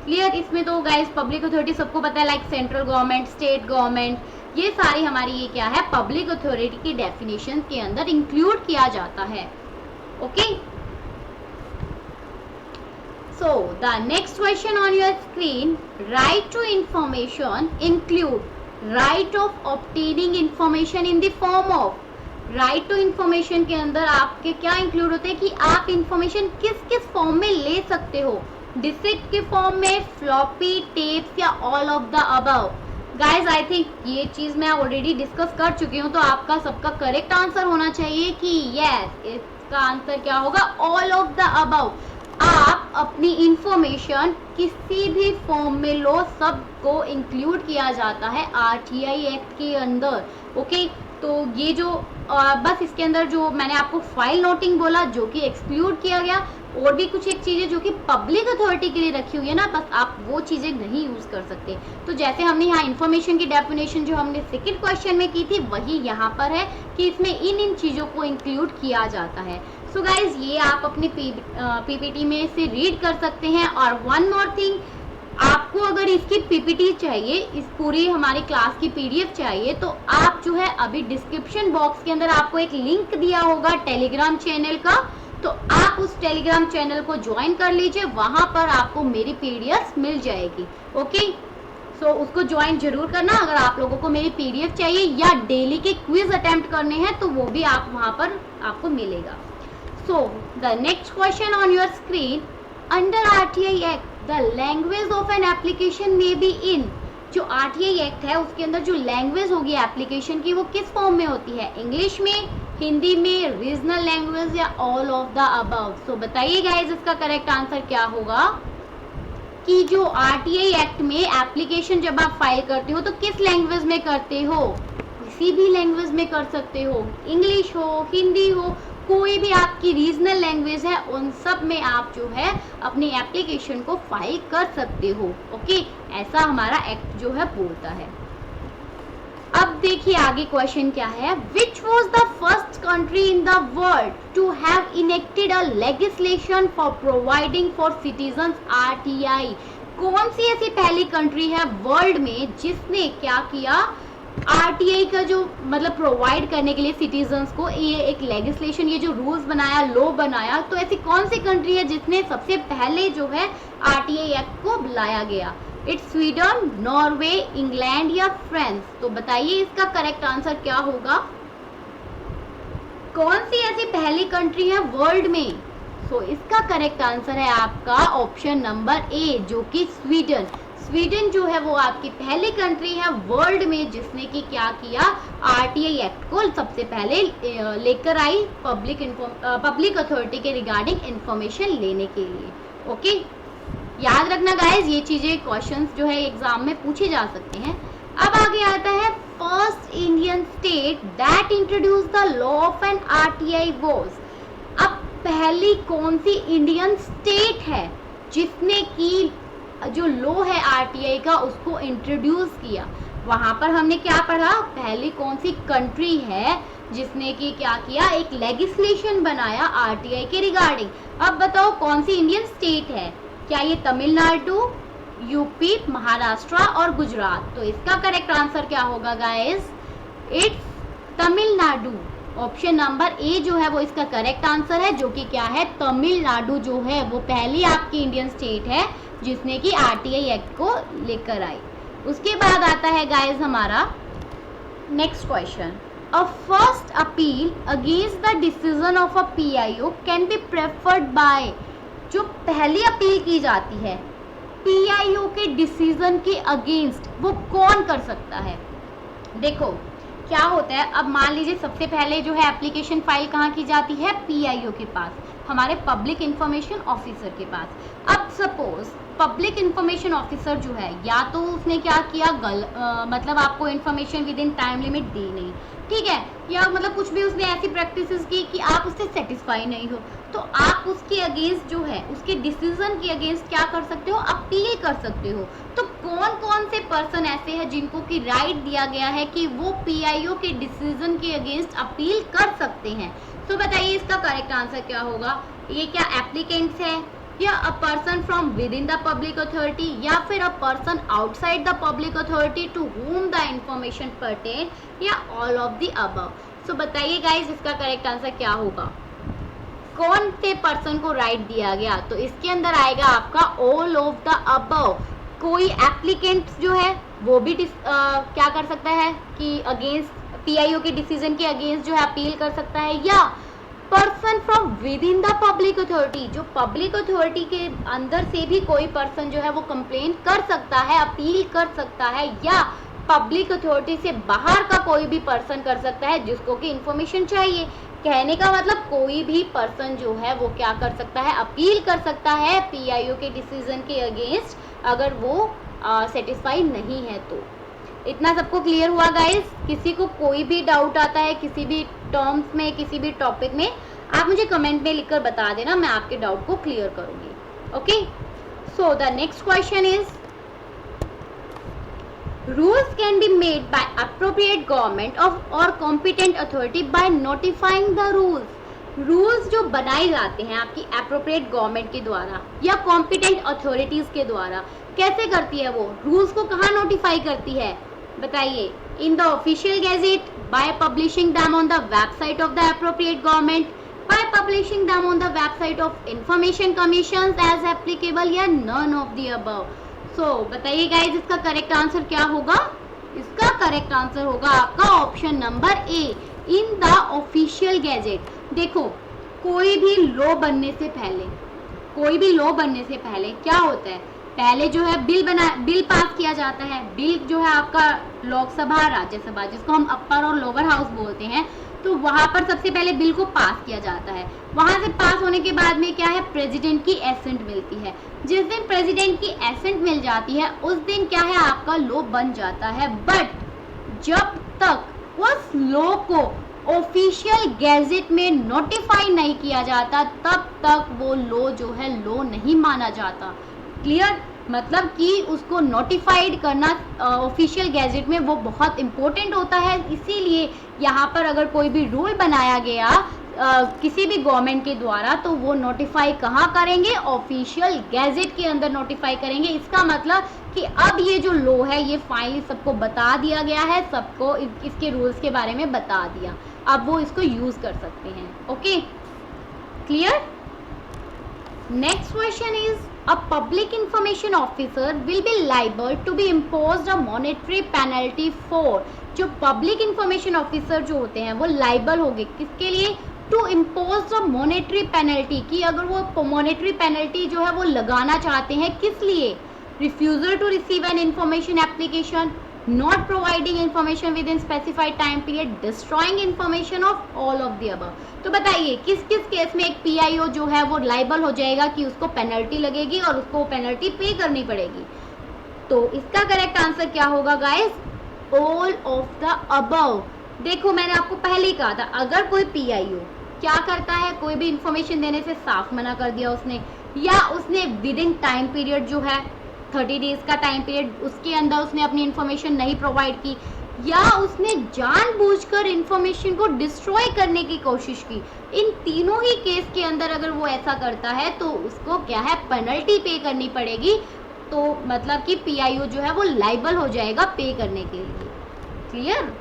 क्लियर, इसमें तो गाइस पब्लिक अथॉरिटी सबको पता है, like central government, state government, ये सारी हमारी ये क्या है, पब्लिक अथॉरिटी की डेफिनेशन के अंदर इंक्लूड किया जाता है। Okay, so the next question on your screen, right to information include right of obtaining information in the form of। right to information के अंदर आपके क्या इंक्लूड होते हैं कि आप इंफॉर्मेशन किस किस फॉर्म में ले सकते हो, डिस्क के फॉर्म में, फ्लॉपी, टेप्स या all of the above. Guys I think ये चीज मैं ऑलरेडी डिस्कस कर चुकी हूँ, तो आपका सबका करेक्ट आंसर होना चाहिए कि यस, इसका आंसर क्या होगा, ऑल ऑफ द अबव। आप अपनी इंफॉर्मेशन किसी भी फॉर्म में लो, सबको इंक्लूड किया जाता है आरटीआई एक्ट के अंदर। ओके, तो ये जो बस इसके अंदर जो मैंने आपको फाइल नोटिंग बोला जो कि एक्सक्लूड किया गया, और भी कुछ एक चीजें जो कि पब्लिक अथॉरिटी के लिए रखी हुई है ना, बस आप वो चीजें नहीं यूज कर सकते। तो जैसे हमने यहाँ इंफॉर्मेशन की डेफिनेशन जो हमने सेकंड क्वेश्चन में की थी वही यहाँ पर है कि इसमें इन चीजों को इंक्लूड किया जाता है। सो गाइज ये आप अपनी पीपीटी में से रीड कर सकते हैं। और वन मोर थिंग, आपको अगर इसकी पीपीटी चाहिए, इस पूरी हमारी क्लास की पीडीएफ चाहिए, तो आप जो है अभी डिस्क्रिप्शन बॉक्स के अंदर आपको एक लिंक दिया होगा टेलीग्राम चैनल का, तो आप उस टेलीग्राम चैनल को ज्वाइन कर लीजिए, वहां पर आपको मेरी पीडीएफ मिल जाएगी। ओके, सो उसको ज्वाइन जरूर करना अगर आप लोगों को मेरी पीडीएफ चाहिए या डेली के क्विज अटेम्प्ट करने हैं तो वो भी आप वहां पर आपको मिलेगा। So the next question on your screen, under RTI act the language of an application may be in. जो आरटीआई एक्ट है उसके अंदर जो लैंग्वेज होगी एप्लीकेशन की वो किस फॉर्म में होती है, इंग्लिश में, हिंदी में, रीजनल लैंग्वेज या all of the above. So बताइए गाइस इसका करेक्ट आंसर क्या होगा कि जो आरटीआई एक्ट में एप्लीकेशन जब आप फाइल करते हो तो किस लैंग्वेज में करते हो, किसी भी लैंग्वेज में कर सकते हो, इंग्लिश हो, हिंदी हो, कोई भी आपकी रीजनल लैंग्वेज है उन सब में आप जो है अपनी एप्लीकेशन को फाइल कर सकते हो। ओके, ऐसा हमारा एक्ट जो है बोलता है। अब देखिए आगे क्वेश्चन क्या है, which was the first country in the world to have enacted a legislation for providing for citizens RTI. कौन सी ऐसी पहली कंट्री है वर्ल्ड में जिसने क्या किया, आरटीआई का जो मतलब प्रोवाइड करने के लिए सिटीजन्स को ये एक लेजिस्लेशन, ये जो रूल्स बनाया, लॉ बनाया, तो ऐसी कौन सी कंट्री है जिसने सबसे पहले जो है आरटीआई एक्ट को लाया गया। इट्स स्वीडन, नॉर्वे, इंग्लैंड या फ्रांस। तो बताइए इसका करेक्ट आंसर क्या होगा, कौन सी ऐसी पहली कंट्री है वर्ल्ड में। सो इसका करेक्ट आंसर है आपका ऑप्शन नंबर ए, जो कि स्वीडन। स्वीडन जो है वो आपकी पहली कंट्री है वर्ल्ड में जिसने की क्या किया, आरटीआई एक्ट को सबसे पहले लेकर आई पब्लिक अथॉरिटी के रिगार्डिंग इंफॉर्मेशन लेने के लिए। ओके, याद रखना गाइस, ये चीजें क्वेश्चंस जो है एग्जाम में पूछे जा सकते हैं। अब आगे आता है, first Indian state that introduce the law of an RTI was. अब पहली कौन सी इंडियन स्टेट है जिसने की जो लॉ है आरटीआई का उसको इंट्रोड्यूस किया। वहां पर हमने क्या पढ़ा, पहली कौन सी कंट्री है जिसने की क्या किया, एक लेजिस्लेशन बनाया आरटीआई के रिगार्डिंग। अब बताओ कौन सी इंडियन स्टेट है, क्या ये तमिलनाडु, यूपी, महाराष्ट्र और गुजरात। तो इसका करेक्ट आंसर क्या होगा guys, it's Tamil Nadu. Option number ए जो है वो इसका करेक्ट आंसर है, जो कि क्या है, तमिलनाडु जो है वो पहली आपकी इंडियन स्टेट है जिसने की आरटीआई एक्ट को लेकर आई। उसके बाद आता है गाइस हमारा next question, a first appeal against the decision of a PIO can be preferred bye. जो पहली अपील की जाती है पीआईओ के डिसीजन के अगेंस्ट, वो कौन कर सकता है। देखो क्या होता है, अब मान लीजिए सबसे पहले जो है एप्लीकेशन फाइल कहाँ की जाती है, पीआईओ के पास, हमारे पब्लिक इंफॉर्मेशन ऑफिसर के पास। अब सपोज पब्लिक इंफॉर्मेशन ऑफिसर जो है, या तो उसने क्या किया, मतलब आपको information within time limit दी नहीं, ठीक है, या मतलब कुछ भी उसने ऐसी प्रैक्टिसेस की कि आप उससे सेटिस्फाई नहीं हो, तो आप उसके अगेंस्ट जो है, उसके डिसीजन के अगेंस्ट क्या कर सकते हो, अपील कर सकते हो। तो कौन कौन से पर्सन ऐसे हैं जिनको की राइट दिया गया है कि वो पीआईओ के डिसीजन के अगेंस्ट अपील कर सकते हैं। तो बताइए इसका करेक्ट आंसर क्या होगा, ये क्या एप्लीकेंट्स है, या a person from within the public authority, या फिर a person outside the public authority to whom the information pertain, या all of the above. So बताइए गाइज इसका करेक्ट आंसर क्या होगा, कौन से पर्सन को राइट दिया गया। तो इसके अंदर आएगा आपका ऑल ऑफ द अबव। कोई एप्लीकेंट जो है वो भी क्या कर सकता है कि अगेंस्ट पीआईओ के डिसीजन के अगेंस्ट जो है अपील कर सकता है, या person from within the public authority, जो पब्लिक अथॉरिटी के अंदर से भी कोई पर्सन जो है वो कंप्लेन कर सकता है, अपील कर सकता है, या पब्लिक अथॉरिटी से बाहर का कोई भी पर्सन कर सकता है जिसको कि इंफॉर्मेशन चाहिए। कहने का मतलब कोई भी पर्सन जो है वो क्या कर सकता है, अपील कर सकता है पीआईओ के डिसीजन के अगेंस्ट, अगर वो सेटिस्फाई नहीं है तो। इतना सबको क्लियर हुआ गाइस, किसी को कोई भी डाउट आता है किसी भी टर्म्स में, किसी भी टॉपिक में, आप मुझे कमेंट में लिखकर बता देना, मैं आपके डाउट को क्लियर करूंगी। Okay, so the next question is, rules can be made by appropriate government of or competent authority by notifying the rules। Rules जो बनाए जाते हैं आपकी अप्रोप्रिएट गवर्नमेंट के द्वारा या कॉम्पिटेंट अथॉरिटीज के द्वारा, कैसे करती है वो, रूल्स को कहाँ नोटिफाई करती है बताइए, in the official gazette, by publishing them on the website of the appropriate government, by publishing them on the website of information commission as applicable, या none of the above. So बताइए guys इसका correct answer क्या होगा, इसका correct answer होगा आपका option number A, in the official gadget. देखो कोई भी लॉ बनने से पहले, कोई भी लॉ बनने से पहले क्या होता है, पहले जो है बिल पास किया जाता है। बिल जो है आपका लोकसभा, राज्यसभा, जिसको हम अपर और लोअर हाउस बोलते हैं, तो वहां पर सबसे पहले बिल को पास किया जाता है। वहां से पास होने के बाद में क्या है, प्रेसिडेंट की एसेंट मिलती है। जिस दिन प्रेसिडेंट की एसेंट मिल जाती है उस दिन क्या है, आपका लॉ बन जाता है। बट जब तक उस लॉ को ऑफिशियल गैजेट में नोटिफाई नहीं किया जाता तब तक वो लॉ जो है लॉ नहीं माना जाता। क्लियर, मतलब कि उसको नोटिफाइड करना ऑफिशियल गैजेट में वो बहुत इम्पोर्टेंट होता है। इसीलिए यहाँ पर अगर कोई भी रूल बनाया गया किसी भी गवर्नमेंट के द्वारा तो वो नोटिफाई कहाँ करेंगे, ऑफिशियल गैजेट के अंदर नोटिफाई करेंगे। इसका मतलब कि अब ये जो लॉ है ये फाइनली सबको बता दिया गया है, सबको इसके रूल्स के बारे में बता दिया, अब वो इसको यूज कर सकते हैं। Okay, clear. Next question is a public information officer will be liable to be imposed a monetary penalty for, जो पब्लिक इंफॉर्मेशन ऑफिसर जो होते हैं वो लाइबल होंगे किसके लिए, to impose a monetary penalty, कि अगर वो मॉनेटरी पेनल्टी जो है वो लगाना चाहते हैं किस लिए, refusal to receive an information application, not providing information within specified time period, destroying information of all of the above। तो बताइए किस किस केस में एक पीआईओ जो है वो लाइबल हो जाएगा कि उसको पेनल्टी लगेगी और उसको पेनल्टी पे करनी पड़ेगी। तो इसका करेक्ट आंसर क्या होगा guys, all of the above. देखो मैंने आपको पहले ही कहा था, अगर कोई पीआईओ क्या करता है, कोई भी इंफॉर्मेशन देने से साफ मना कर दिया उसने, या उसने विद इन टाइम पीरियड जो है 30 डेज का टाइम पीरियड उसके अंदर उसने अपनी इंफॉर्मेशन नहीं प्रोवाइड की, या उसने जानबूझकर इंफॉर्मेशन को डिस्ट्रॉय करने की कोशिश की, इन तीनों ही केस के अंदर अगर वो ऐसा करता है तो उसको क्या है, पेनल्टी पे करनी पड़ेगी। तो मतलब कि पीआईओ जो है वो लाइबल हो जाएगा पे करने के लिए। क्लियर।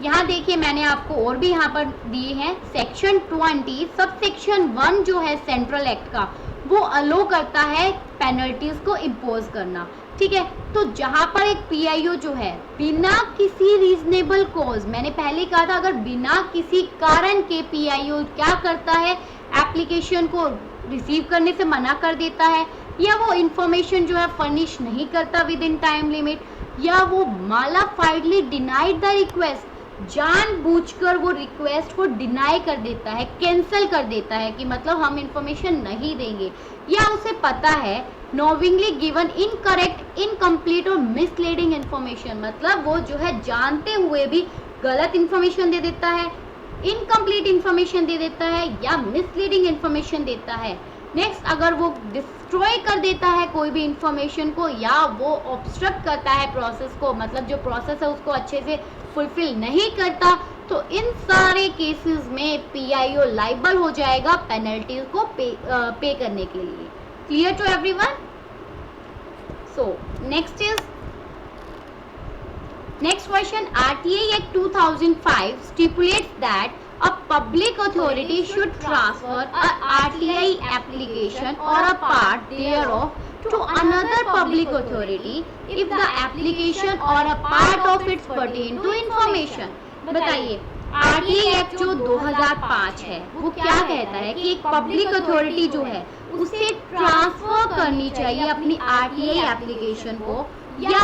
यहाँ देखिए मैंने आपको और भी यहाँ पर दिए हैं, सेक्शन 20 सब सेक्शन 1 जो है सेंट्रल एक्ट का वो अलो करता है पेनल्टीज को इम्पोज करना। ठीक है, तो जहां पर एक पीआईओ जो है बिना किसी रीजनेबल कॉज, मैंने पहले कहा था अगर बिना किसी कारण के पीआईओ क्या करता है, एप्लीकेशन को रिसीव करने से मना कर देता है, या वो इंफॉर्मेशन जो है फर्निश नहीं करता विद इन टाइम लिमिट, या वो मालाफाइडली डिनाइड द रिक्वेस्ट, जानबूझकर वो रिक्वेस्ट को डिनाई कर देता है, कैंसिल कर देता है कि मतलब हम इंफॉर्मेशन नहीं देंगे, या उसे पता है नोविंगली गिवन इनकरेक्ट, इनकम्प्लीट और मिसलीडिंग इंफॉर्मेशन, मतलब वो जो है जानते हुए भी गलत इंफॉर्मेशन दे देता है, इनकम्प्लीट इंफॉर्मेशन दे देता है या मिसलीडिंग इंफॉर्मेशन देता है। नेक्स्ट, अगर वो डिस्ट्रॉय कर देता है कोई भी इंफॉर्मेशन को, या वो ऑब्स्ट्रक्ट करता है प्रोसेस को, मतलब जो प्रोसेस है उसको अच्छे से फुलफिल नहीं करता, तो इन सारे केसेस में पीआईओ लाइबल हो जाएगा पेनल्टीज को पे करने के लिए। Clear to everyone. So next question, RTI act 2005 stipulates that a public authority should transfer a RTI application or a part thereof to another public authority if the application or a part of it pertain to information। बताइए RTI act जो 2005 है वो क्या कहता है कि एक public authority जो है उसे ट्रांसफर करनी चाहिए अपनी आरटीआई एप्लीकेशन को, या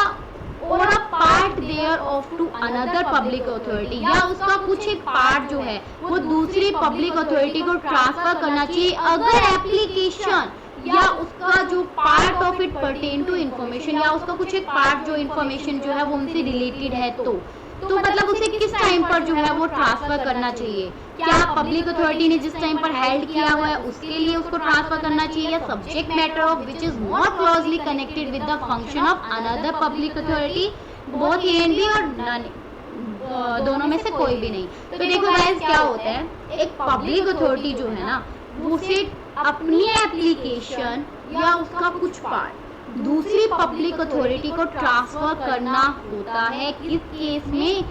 और a part thereof to another public authority, या उसका कुछ एक पार्ट जो है वो दूसरी पब्लिक अथॉरिटी को ट्रांसफर करना चाहिए अगर एप्लीकेशन या उसका जो part of it pertain to information, या उसका कुछ एक पार्ट जो इन्फॉर्मेशन जो है वो उनसे रिलेटेड है। तो मतलब उसे किस टाइम पर जो है वो ट्रांसफर करना चाहिए, क्या पब्लिक अथॉरिटी ने जिस टाइम पर हेल्ड किया हुआ है उसके लिए उसको ट्रांसफर करना चाहिए, या subject matter of which is more closely connected with the function of another public authority, both A and B, और दोनों में से कोई भी नहीं। तो देखो गाइस क्या होता है, एक पब्लिक अथॉरिटी जो है ना उसे अपनी एप्लीकेशन या उसका कुछ पार्ट दूसरी पब्लिक अथॉरिटी को ट्रांसफर करना होता है। किस केस में,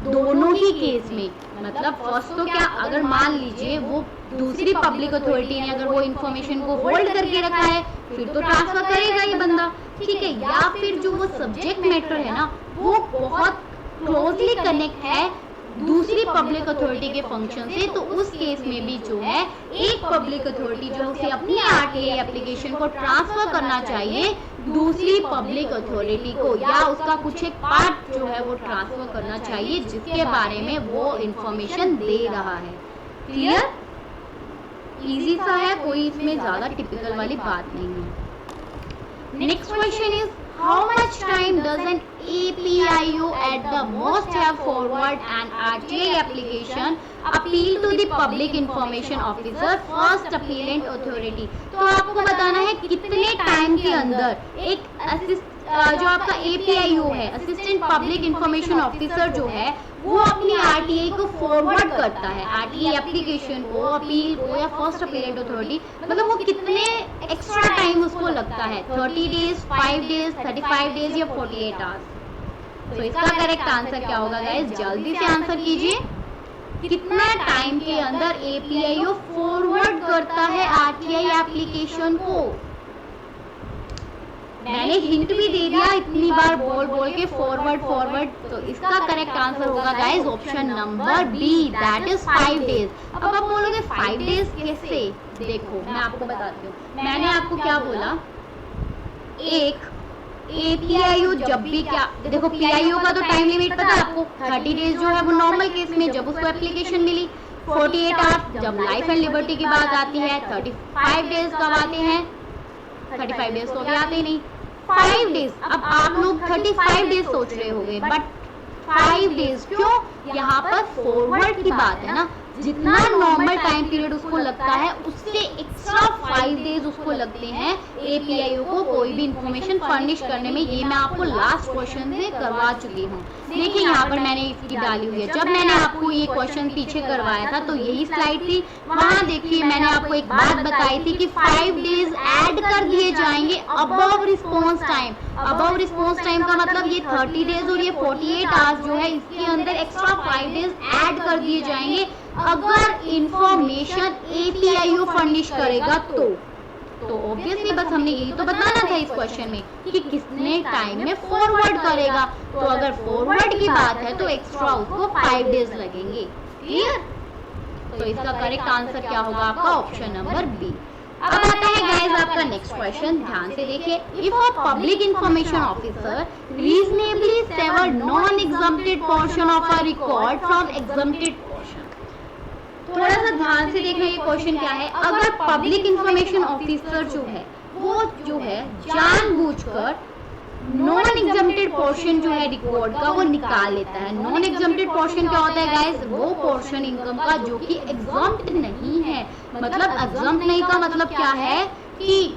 दोनों ही केस में। मतलब फर्स्ट तो क्या, अगर मान लीजिए वो दूसरी पब्लिक अथॉरिटी ने अगर वो इंफॉर्मेशन को होल्ड करके रखा है फिर तो ट्रांसफर करेगा ये बंदा, ठीक है, या फिर जो वो सब्जेक्ट मैटर है ना वो बहुत क्लोजली कनेक्ट है दूसरी पब्लिक अथॉरिटी के फंक्शन से, तो उस केस में भी जो है एक पब्लिक अथॉरिटी जो उसे अपनी आरटीआई एप्लीकेशन को ट्रांसफर करना चाहिए दूसरी पब्लिक अथॉरिटी को, या उसका कुछ एक पार्ट जो है वो ट्रांसफर करना चाहिए जिसके बारे में वो इंफॉर्मेशन दे रहा है। क्लियर, इजी सा है, कोई इसमें ज्यादा टिपिकल वाली बात नहीं है। Next question is how much time does an APIO at the most have forward an RTI application appeal to the public information officer first appellant authority? तो आपको बताना है कितने टाइम के अंदर एक जो आपका APIO है, असिस्टेंट पब्लिक इंफॉर्मेशन ऑफिसर जो है, वो अपनी RTI को फॉरवर्ड करता है, RTI एप्लीकेशन को, अपील को या फर्स्ट अपीलेंट अथॉरिटी, मतलब वो कितने एक्स्ट्रा टाइम उसको लगता है, 30 डेज, 5 डेज, 35 डेज या 48 आवर्स। तो इसका करेक्ट आंसर क्या होगा गाइस? जल्दी से आंसर कीजिए। कितना टाइम के अंदर APIO फॉरवर्ड करता है RTI एप्लीकेशन को? मैंने हिंट भी दे दिया इतनी बार बोल बोल के, फॉरवर्ड। तो इसका करेक्ट आंसर होगा guys option number B, that is 5 days. अब आप बोलोगे 5 डेज कैसे? देखो मैं आपको बताती हूँ। मैंने आपको क्या बोला, एक APIO जब भी क्या, देखो PIO का तो टाइम लिमिट पता है आपको, 30 डेज जो है वो नॉर्मल केस में जब उसको एप्लीकेशन मिली, 48 आवर्स जब लाइफ एंड लिबर्टी की बात आती है, 35 डेज कब आते हैं? 35 डेज तो अभी आते ही नहीं, 5 डेज। अब आप लोग 35 डेज सोच रहे होंगे, बट 5 डेज क्यों? यहाँ पर फॉरवर्ड की बात है ना, जितना नॉर्मल टाइम पीरियड उसको लगता है उससे एक्स्ट्रा 5 डेज उसको लगते हैं APIO को कोई भी इंफॉर्मेशन फर्निश करने में। ये मैं आपको लास्ट क्वेश्चन से करवा चुकी हूँ। देखिए यहाँ पर मैंने इसकी डाली हुई है, जब मैंने आपको ये क्वेश्चन पीछे करवाया था तो यही स्लाइड थी। वहाँ देखिए मैंने आपको एक बात बताई थी कि 5 डेज ऐड कर दिए जाएंगे above response time. Above response time का मतलब ये 30 डेज और ये 48 आवर्स जो है, इसके अंदर एक्स्ट्रा 5 डेज ऐड कर दिए जाएंगे अगर इंफॉर्मेशन APIO फर्निश करेगा तो ऑब्वियसली बस हमने यही तो बताना था इस क्वेश्चन में कि कितने टाइम में फॉरवर्ड करेगा। तो अगर फॉरवर्ड की बात है तो एक्स्ट्रा उसको 5 डेज लगेंगे। क्लियर? तो इसका करेक्ट आंसर क्या होगा आपका? Option number B. अब आता है गाइस आपका नेक्स्ट क्वेश्चन, ध्यान से देखिए। If a public information officer reasonably sever non exempted portion of a record from exempted portion. थोड़ा सा ध्यान से देखना ये क्वेश्चन क्या है। अगर पब्लिक इंफॉर्मेशन ऑफिसर जो है वो जो है जानबूझकर नॉन एग्जम्प्टेड पोर्शन जो है रिकॉर्ड का वो निकाल लेता है। नॉन एग्जम्प्टेड पोर्शन क्या होता है गाइस? वो पोर्शन इनकम का जो कि एग्जम्प्ट नहीं है। मतलब एग्जम्प्ट नहीं का मतलब क्या है कि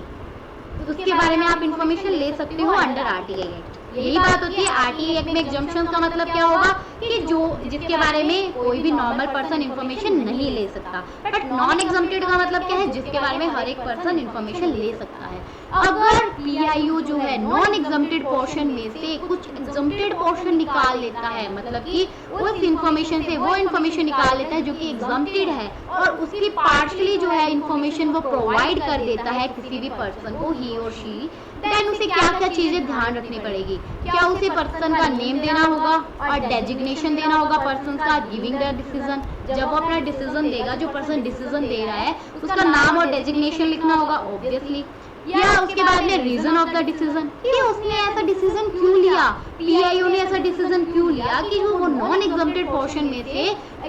उसके बारे में आप इंफॉर्मेशन ले सकते हो अंडर RTI एक्ट। यही बात होती है। RTI एक्ट में एग्जम्पशन का मतलब क्या होगा कि जो जिसके बारे में कोई भी नॉर्मल पर्सन इंफॉर्मेशन नहीं ले सकता। बट नॉन एग्जम्प्टेड का मतलब क्या है? जिसके बारे में हर एक पर्सन इंफॉर्मेशन ले सकता है। अगर PIO जो है नॉन एग्जम्प्टेड पोर्शन में से कुछ एग्जम्प्टेड पोर्शन निकाल लेता है, मतलब कि उस इंफॉर्मेशन से वो इंफॉर्मेशन निकाल लेता है जो कि एग्जम्प्टेड है और उसकी पार्शली जो है इंफॉर्मेशन वो प्रोवाइड कर देता है किसी भी पर्सन को, ही और शी, देन उसे क्या क्या चीजें ध्यान रखनी पड़ेगी? क्या उसे पर्सन का नेम देना होगा और डेजिग्नेशन देना होगा पर्सन का, गिविंग द डिसीजन। जब वो अपना डिसीजन देगा, जो पर्सन डिसीजन दे रहा है उसका नाम और डेजिग्नेशन लिखना होगा ऑब्वियसली। या उसके बाद में रीजन ऑफ द डिसीजन, कि उसने ऐसा डिसीजन क्यों लिया, PIO ने ऐसा डिसीजन क्यों लिया कि जो वो नॉन एग्जम्प्टेड पोर्शन में से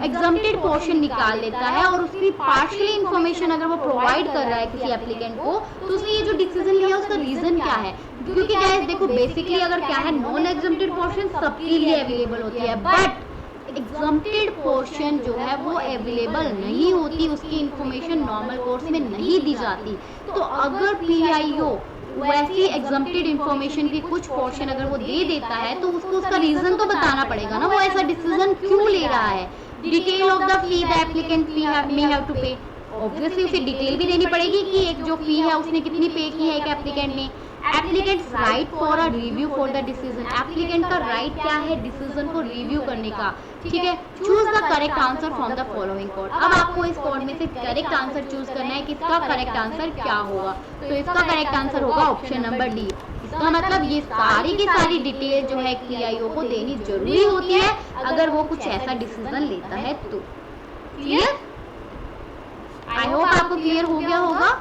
एग्जम्प्टेड पोर्शन निकाल लेता है और उसकी पार्शियली इंफॉर्मेशन अगर वो प्रोवाइड कर रहा है किसी एप्लीकेंट को, तो उसने ये जो डिसीजन लिया उसका रीजन क्या है। क्योंकि गाइस देखो बेसिकली अगर क्या है, नॉन एग्जम्प्टेड पोर्शन सबके लिए अवेलेबल होती है, बट एग्जम्प्टेड पोर्शन जो है वो अवेलेबल नहीं होती, उसकी इंफॉर्मेशन नॉर्मल कोर्स में नहीं दी जाती। तो अगर PIO वैसी एग्जम्प्टेड इंफॉर्मेशन की कुछ पोर्शन अगर वो दे देता है तो उसको उसका रीजन तो बताना पड़ेगा ना, वो ऐसा डिसीजन क्यों ले रहा है। Detail of the fee the applicant may have to pay, obviously उसे डिटेल भी देनी पड़ेगी कि एक जो फी है उसने कितनी पे की है एक एप्लीकेंट ने। Applicants right for a review for the decision, applicant का राइट क्या है डिसीजन को रिव्यू करने का। ठीक है, choose the correct answer from the following code. अब आपको इस कोड में से करेक्ट आंसर चूज करना है कि इसका करेक्ट आंसर क्या होगा। तो इसका करेक्ट आंसर होगा ऑप्शन नंबर डी। इसका मतलब ये सारी की सारी डिटेल जो है PIO को देनी जरूरी होती है अगर वो कुछ ऐसा डिसीजन लेता है तो। क्लियर? आई होप आपको क्लियर हो गया होगा।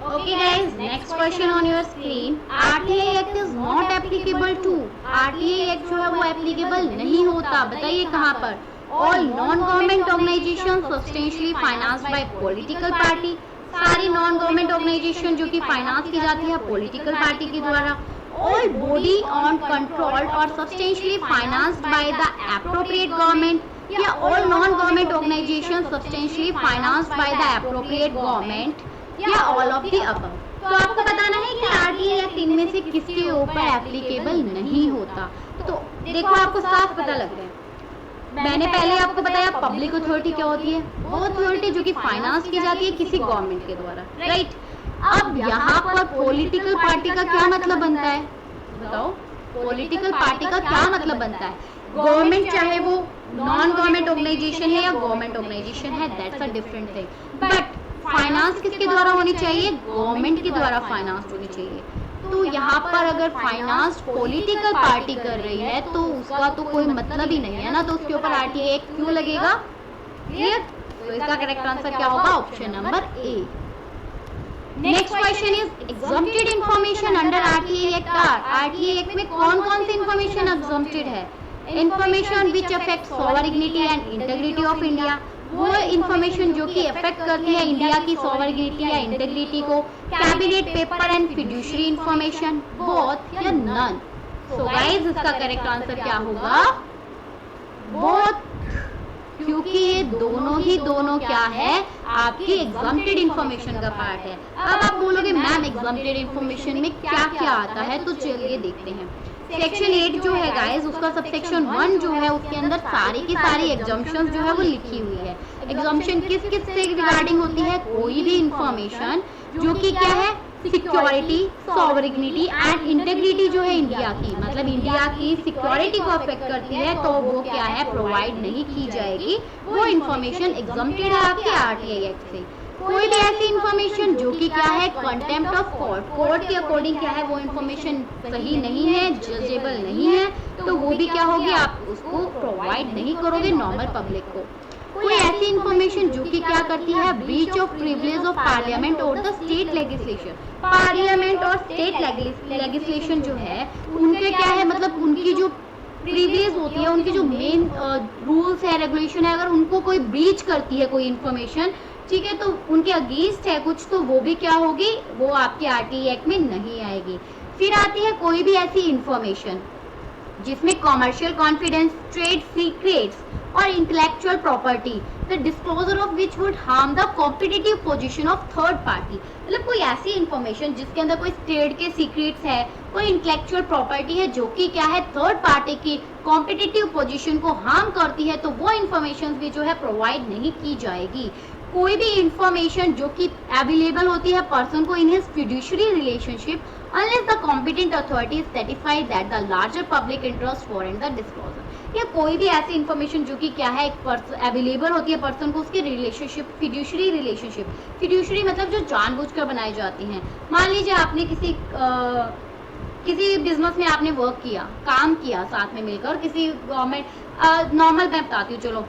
Okay guys, next question on your screen. RTI Act is not applicable to, RTI Act जो है वो applicable नहीं होता, बताइए कहाँ पर? All non-government organizations substantially financed by political party, सारी नॉन गवर्नमेंट ऑर्गेनाइजेशन जो कि फाइनेंस की जाती है पॉलिटिकल पार्टी के द्वारा, all body on controlled or substantially financed by the appropriate government, या all non-government organizations substantially financed by the appropriate government, या all of the above। तो आपको बताना है कि आरटीआई एक्ट इनमें से किसके ऊपर एप्लीकेबल नहीं होता। तो देखो आपको साफ पता लग रहा है। मैंने पहले आपको बताया पब्लिक अथॉरिटी क्या होती है, वो अथॉरिटी जो कि फाइनेंस की जाती है किसी गवर्नमेंट के द्वारा, राइट। अब यहाँ पर पॉलिटिकल पार्टी का क्या मतलब बनता है, बताओ। पॉलिटिकल पार्टी का क्या मतलब बनता है, गवर्नमेंट चाहे वो नॉन गवर्नमेंट ऑर्गेनाइजेशन है या गवर्नमेंट ऑर्गेनाइजेशन है, that's a different thing. But finance किसके द्वारा होनी चाहिए, गवर्नमेंट के द्वारा फाइनेंस होनी चाहिए। तो यहाँ पर अगर फाइनेंस पॉलिटिकल पार्टी कर रही है तो उसका तो कोई मतलब ही नहीं है ना, तो उसके ऊपर आरटीआई एक्ट क्यों लगेगा, क्लियर। तो इसका करेक्ट आंसर क्या होगा, option number A. Next question is exempted information under RTI act are. RTI act में कौन कौन सी इंफॉर्मेशन एग्जम्प्टेड है, information which affect sovereignty and integrity of India, वो इंफॉर्मेशन जो कि अफेक्ट करती है इंडिया की सॉवरेनिटी या इंटीग्रिटी को, cabinet paper and fiduciary information, both या नन। सो गाइस इसका करेक्ट आंसर क्या होगा, बोथ, क्योंकि ये दोनों क्या है, आपकी एग्जम्प्टेड इंफॉर्मेशन का पार्ट है। अब आप बोलोगे मैम एग्जम्प्टेड इंफॉर्मेशन में क्या क्या आता है, तो चलिए देखते हैं। सेक्शन 8 जो है गाइस, उसका सब सेक्शन 1 जो है उसके अंदर सारी की सारी एग्जम्पशंस जो है वो लिखी हुई है। एग्जम्पशन किस किस से रिगार्डिंग होती है, कोई भी इंफॉर्मेशन जो कि क्या है, सिक्योरिटी, सॉवरेनिटी एंड इंटीग्रिटी जो है इंडिया की, मतलब इंडिया की सिक्योरिटी को अफेक्ट करती है, तो वो क्या है, प्रोवाइड नहीं की जाएगी। वो इंफॉर्मेशन एग्जम्प्टेड है आपके आरटीआई एक्ट से। कोई भी ऐसी इंफॉर्मेशन जो कि क्या है, कंटेम्प्ट ऑफ कोर्ट, कोर्ट के अकॉर्डिंग क्या है, वो इंफॉर्मेशन सही नहीं है, जजेबल नहीं है, तो वो भी क्या होगी, आप उसको प्रोवाइड नहीं करोगे नॉर्मल पब्लिक को। कोई ऐसी इंफॉर्मेशन जो कि क्या करती है, breach of privilege of parliament और द स्टेट लेजिस्लेशन, पार्लियामेंट और स्टेट लेजिस्लेशन जो है उनके क्या है, मतलब उनकी जो प्रिविलेज होती है, उनकी जो मेन रूल्स है, रेगुलेशन है, अगर उनको कोई ब्रीच करती है कोई इंफॉर्मेशन, ठीक है, तो उनके अगेंस्ट है कुछ, तो वो भी क्या होगी, वो आपके आरटीआई एक्ट में नहीं आएगी। फिर आती है कोई भी ऐसी इंफॉर्मेशन जिसमें कॉमर्शियल कॉन्फिडेंस, ट्रेड सीक्रेट्स और intellectual property, the disclosure of which would harm the competitive position of third party, मतलब कोई ऐसी इंफॉर्मेशन जिसके अंदर कोई ट्रेड के सीक्रेट्स है, कोई इंटेलेक्चुअल प्रॉपर्टी है जो कि क्या है, थर्ड पार्टी की कॉम्पिटिटिव पोजीशन को हार्म करती है, तो वो इंफॉर्मेशन भी जो है प्रोवाइड नहीं की जाएगी। कोई भी इंफॉर्मेशन जो कि अवेलेबल होती है पर्सन को in his fiduciary relationship unless the competent authority is satisfied that the larger public interest warrant the disclosure, या कोई भी ऐसी इंफॉर्मेशन जो कि क्या है, अवेलेबल होती है पर्सन को उसके रिलेशनशिप, फिड्यूशरी रिलेशनशिप, फिड्यूशरी मतलब जो जानबूझकर बनाई जाती हैं। मान लीजिए आपने किसी बिजनेस में आपने वर्क किया, काम किया साथ में मिलकर, किसी गवर्नमेंट, नॉर्मल मैं बताती हूँ, चलो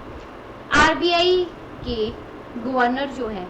आरबीआई के गवर्नर जो है,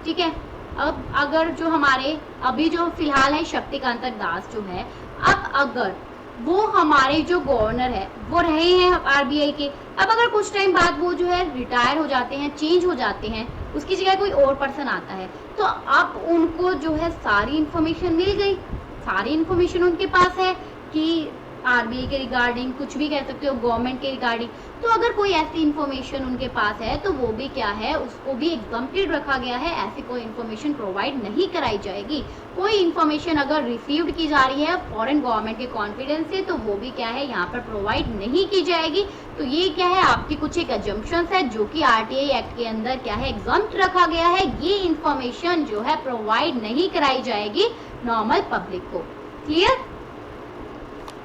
ठीक है, अब अगर जो हमारे अभी जो फिलहाल है शक्तिकांत दास जो है, अब अगर वो हमारे जो गवर्नर है वो रहे हैं आरबीआई के, अब अगर कुछ टाइम बाद वो जो है रिटायर हो जाते हैं, चेंज हो जाते हैं, उसकी जगह कोई और पर्सन आता है, तो अब उनको जो है सारी इंफॉर्मेशन मिल गई, सारी इंफॉर्मेशन उनके पास है कि आरबीआई के रिगार्डिंग, कुछ भी कह सकते हो, गवर्नमेंट के रिगार्डिंग। तो अगर कोई ऐसी इंफॉर्मेशन उनके पास है तो वो भी क्या है, उसको भी एग्जम्प्टेड रखा गया है, ऐसी कोई इंफॉर्मेशन प्रोवाइड नहीं कराई जाएगी। कोई इंफॉर्मेशन अगर रिसीव्ड की जा रही है फॉरेन गवर्नमेंट के कॉन्फिडेंस से, तो वो भी क्या है, यहाँ पर प्रोवाइड नहीं की जाएगी। तो ये क्या है, आपकी कुछ एक अजम्पशंस है जो कि आरटीआई एक्ट के अंदर क्या है, एग्जम्प्ट रखा गया है। ये इंफॉर्मेशन जो है प्रोवाइड नहीं कराई जाएगी नॉर्मल पब्लिक को। क्लियर।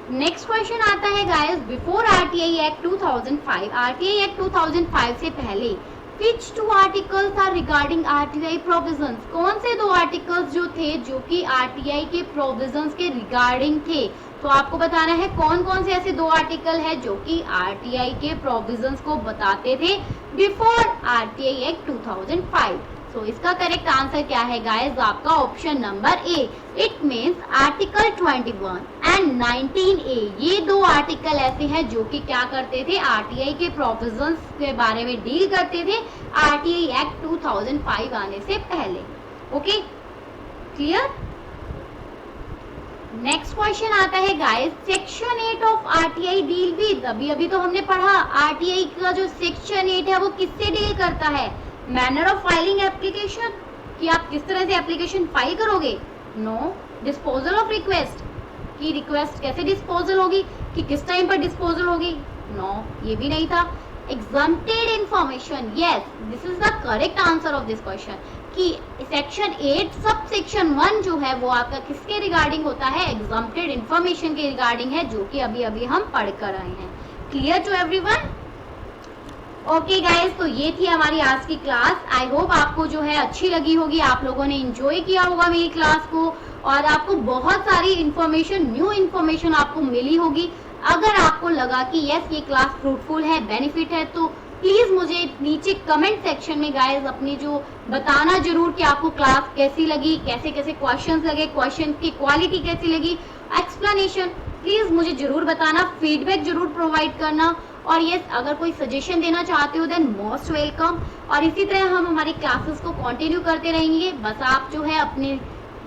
नेक्स्ट क्वेश्चन आता है guys, before RTI act 2005, RTI act 2005 से पहले which two articles are regarding RTI provisions, कौन से दो आर्टिकल्स जो थे जो कि आरटीआई के प्रोविजंस के रिगार्डिंग थे। तो आपको बताना है कौन कौन से ऐसे दो आर्टिकल है जो कि आरटीआई के प्रोविजंस को बताते थे बिफोर आरटीआई एक्ट 2005। तो इसका करेक्ट आंसर क्या है गाइस, आपका option number A, it means article 21 and 19A। ये दो आर्टिकल ऐसे हैं जो कि क्या करते थे, आरटीआई के प्रोविजंस के बारे में डील करते थे आरटीआई एक्ट 2005 आने से पहले। Okay, clear. नेक्स्ट क्वेश्चन आता है guys, section 8 of RTI deal with, अभी तो हमने पढ़ा आरटीआई का जो सेक्शन 8 है वो किससे डील करता है, मैनर ऑफ फाइलिंग एप्लीकेशन, कि आप किस तरह से एप्लीकेशन फाइल करोगे, नो, डिस्पोजल ऑफ रिक्वेस्ट, कि रिक्वेस्ट कैसे डिस्पोजल होगी, कि किस टाइम पर डिस्पोजल होगी, नो, ये भी नहीं था। Exempted information, yes, this is the correct answer of this question, कि सेक्शन 8 सब सेक्शन 1 जो है वो आपका किसके रिगार्डिंग होता है, एग्जम्प्टेड इंफॉर्मेशन के रिगार्डिंग है, जो कि अभी हम पढ़ कर आए हैं। Clear to everyone. Okay guys, तो ये थी हमारी आज की क्लास। आई होप आपको जो है अच्छी लगी होगी, आप लोगों ने एंजॉय किया होगा मेरी क्लास को, और आपको बहुत सारी इंफॉर्मेशन, न्यू इंफॉर्मेशन आपको मिली होगी। अगर आपको लगा कि यस ये क्लास फ्रूटफुल है, बेनिफिट है, तो प्लीज मुझे नीचे कमेंट सेक्शन में गाइस अपनी जो बताना जरूर कि आपको क्लास कैसी लगी, कैसे कैसे क्वेश्चंस लगे, क्वेश्चन की क्वालिटी कैसी लगी, एक्सप्लेनेशन प्लीज मुझे जरूर बताना, फीडबैक जरूर प्रोवाइड करना। और यस, अगर कोई सजेशन देना चाहते हो देन मोस्ट वेलकम। और इसी तरह हम हमारी क्लासेस को कंटिन्यू करते रहेंगे, बस आप जो है अपने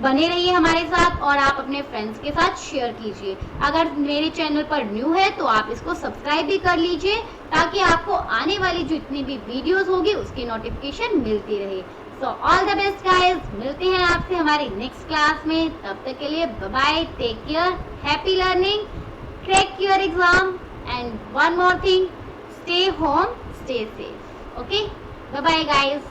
बने रहिए हमारे साथ, और आप अपने फ्रेंड्स के साथ शेयर कीजिए। अगर मेरे चैनल पर न्यू है तो आप इसको सब्सक्राइब भी कर लीजिए, ताकि आपको आने वाली जितनी भी वीडियोस होगी उसकी नोटिफिकेशन मिलती रहे। So all the best guys, मिलते हैं आपसे हमारी नेक्स्ट क्लास में, तब तक के लिए bye bye, take care, happy learning, crack your exam, and one more thing, stay home, stay safe. Okay, bye bye guys.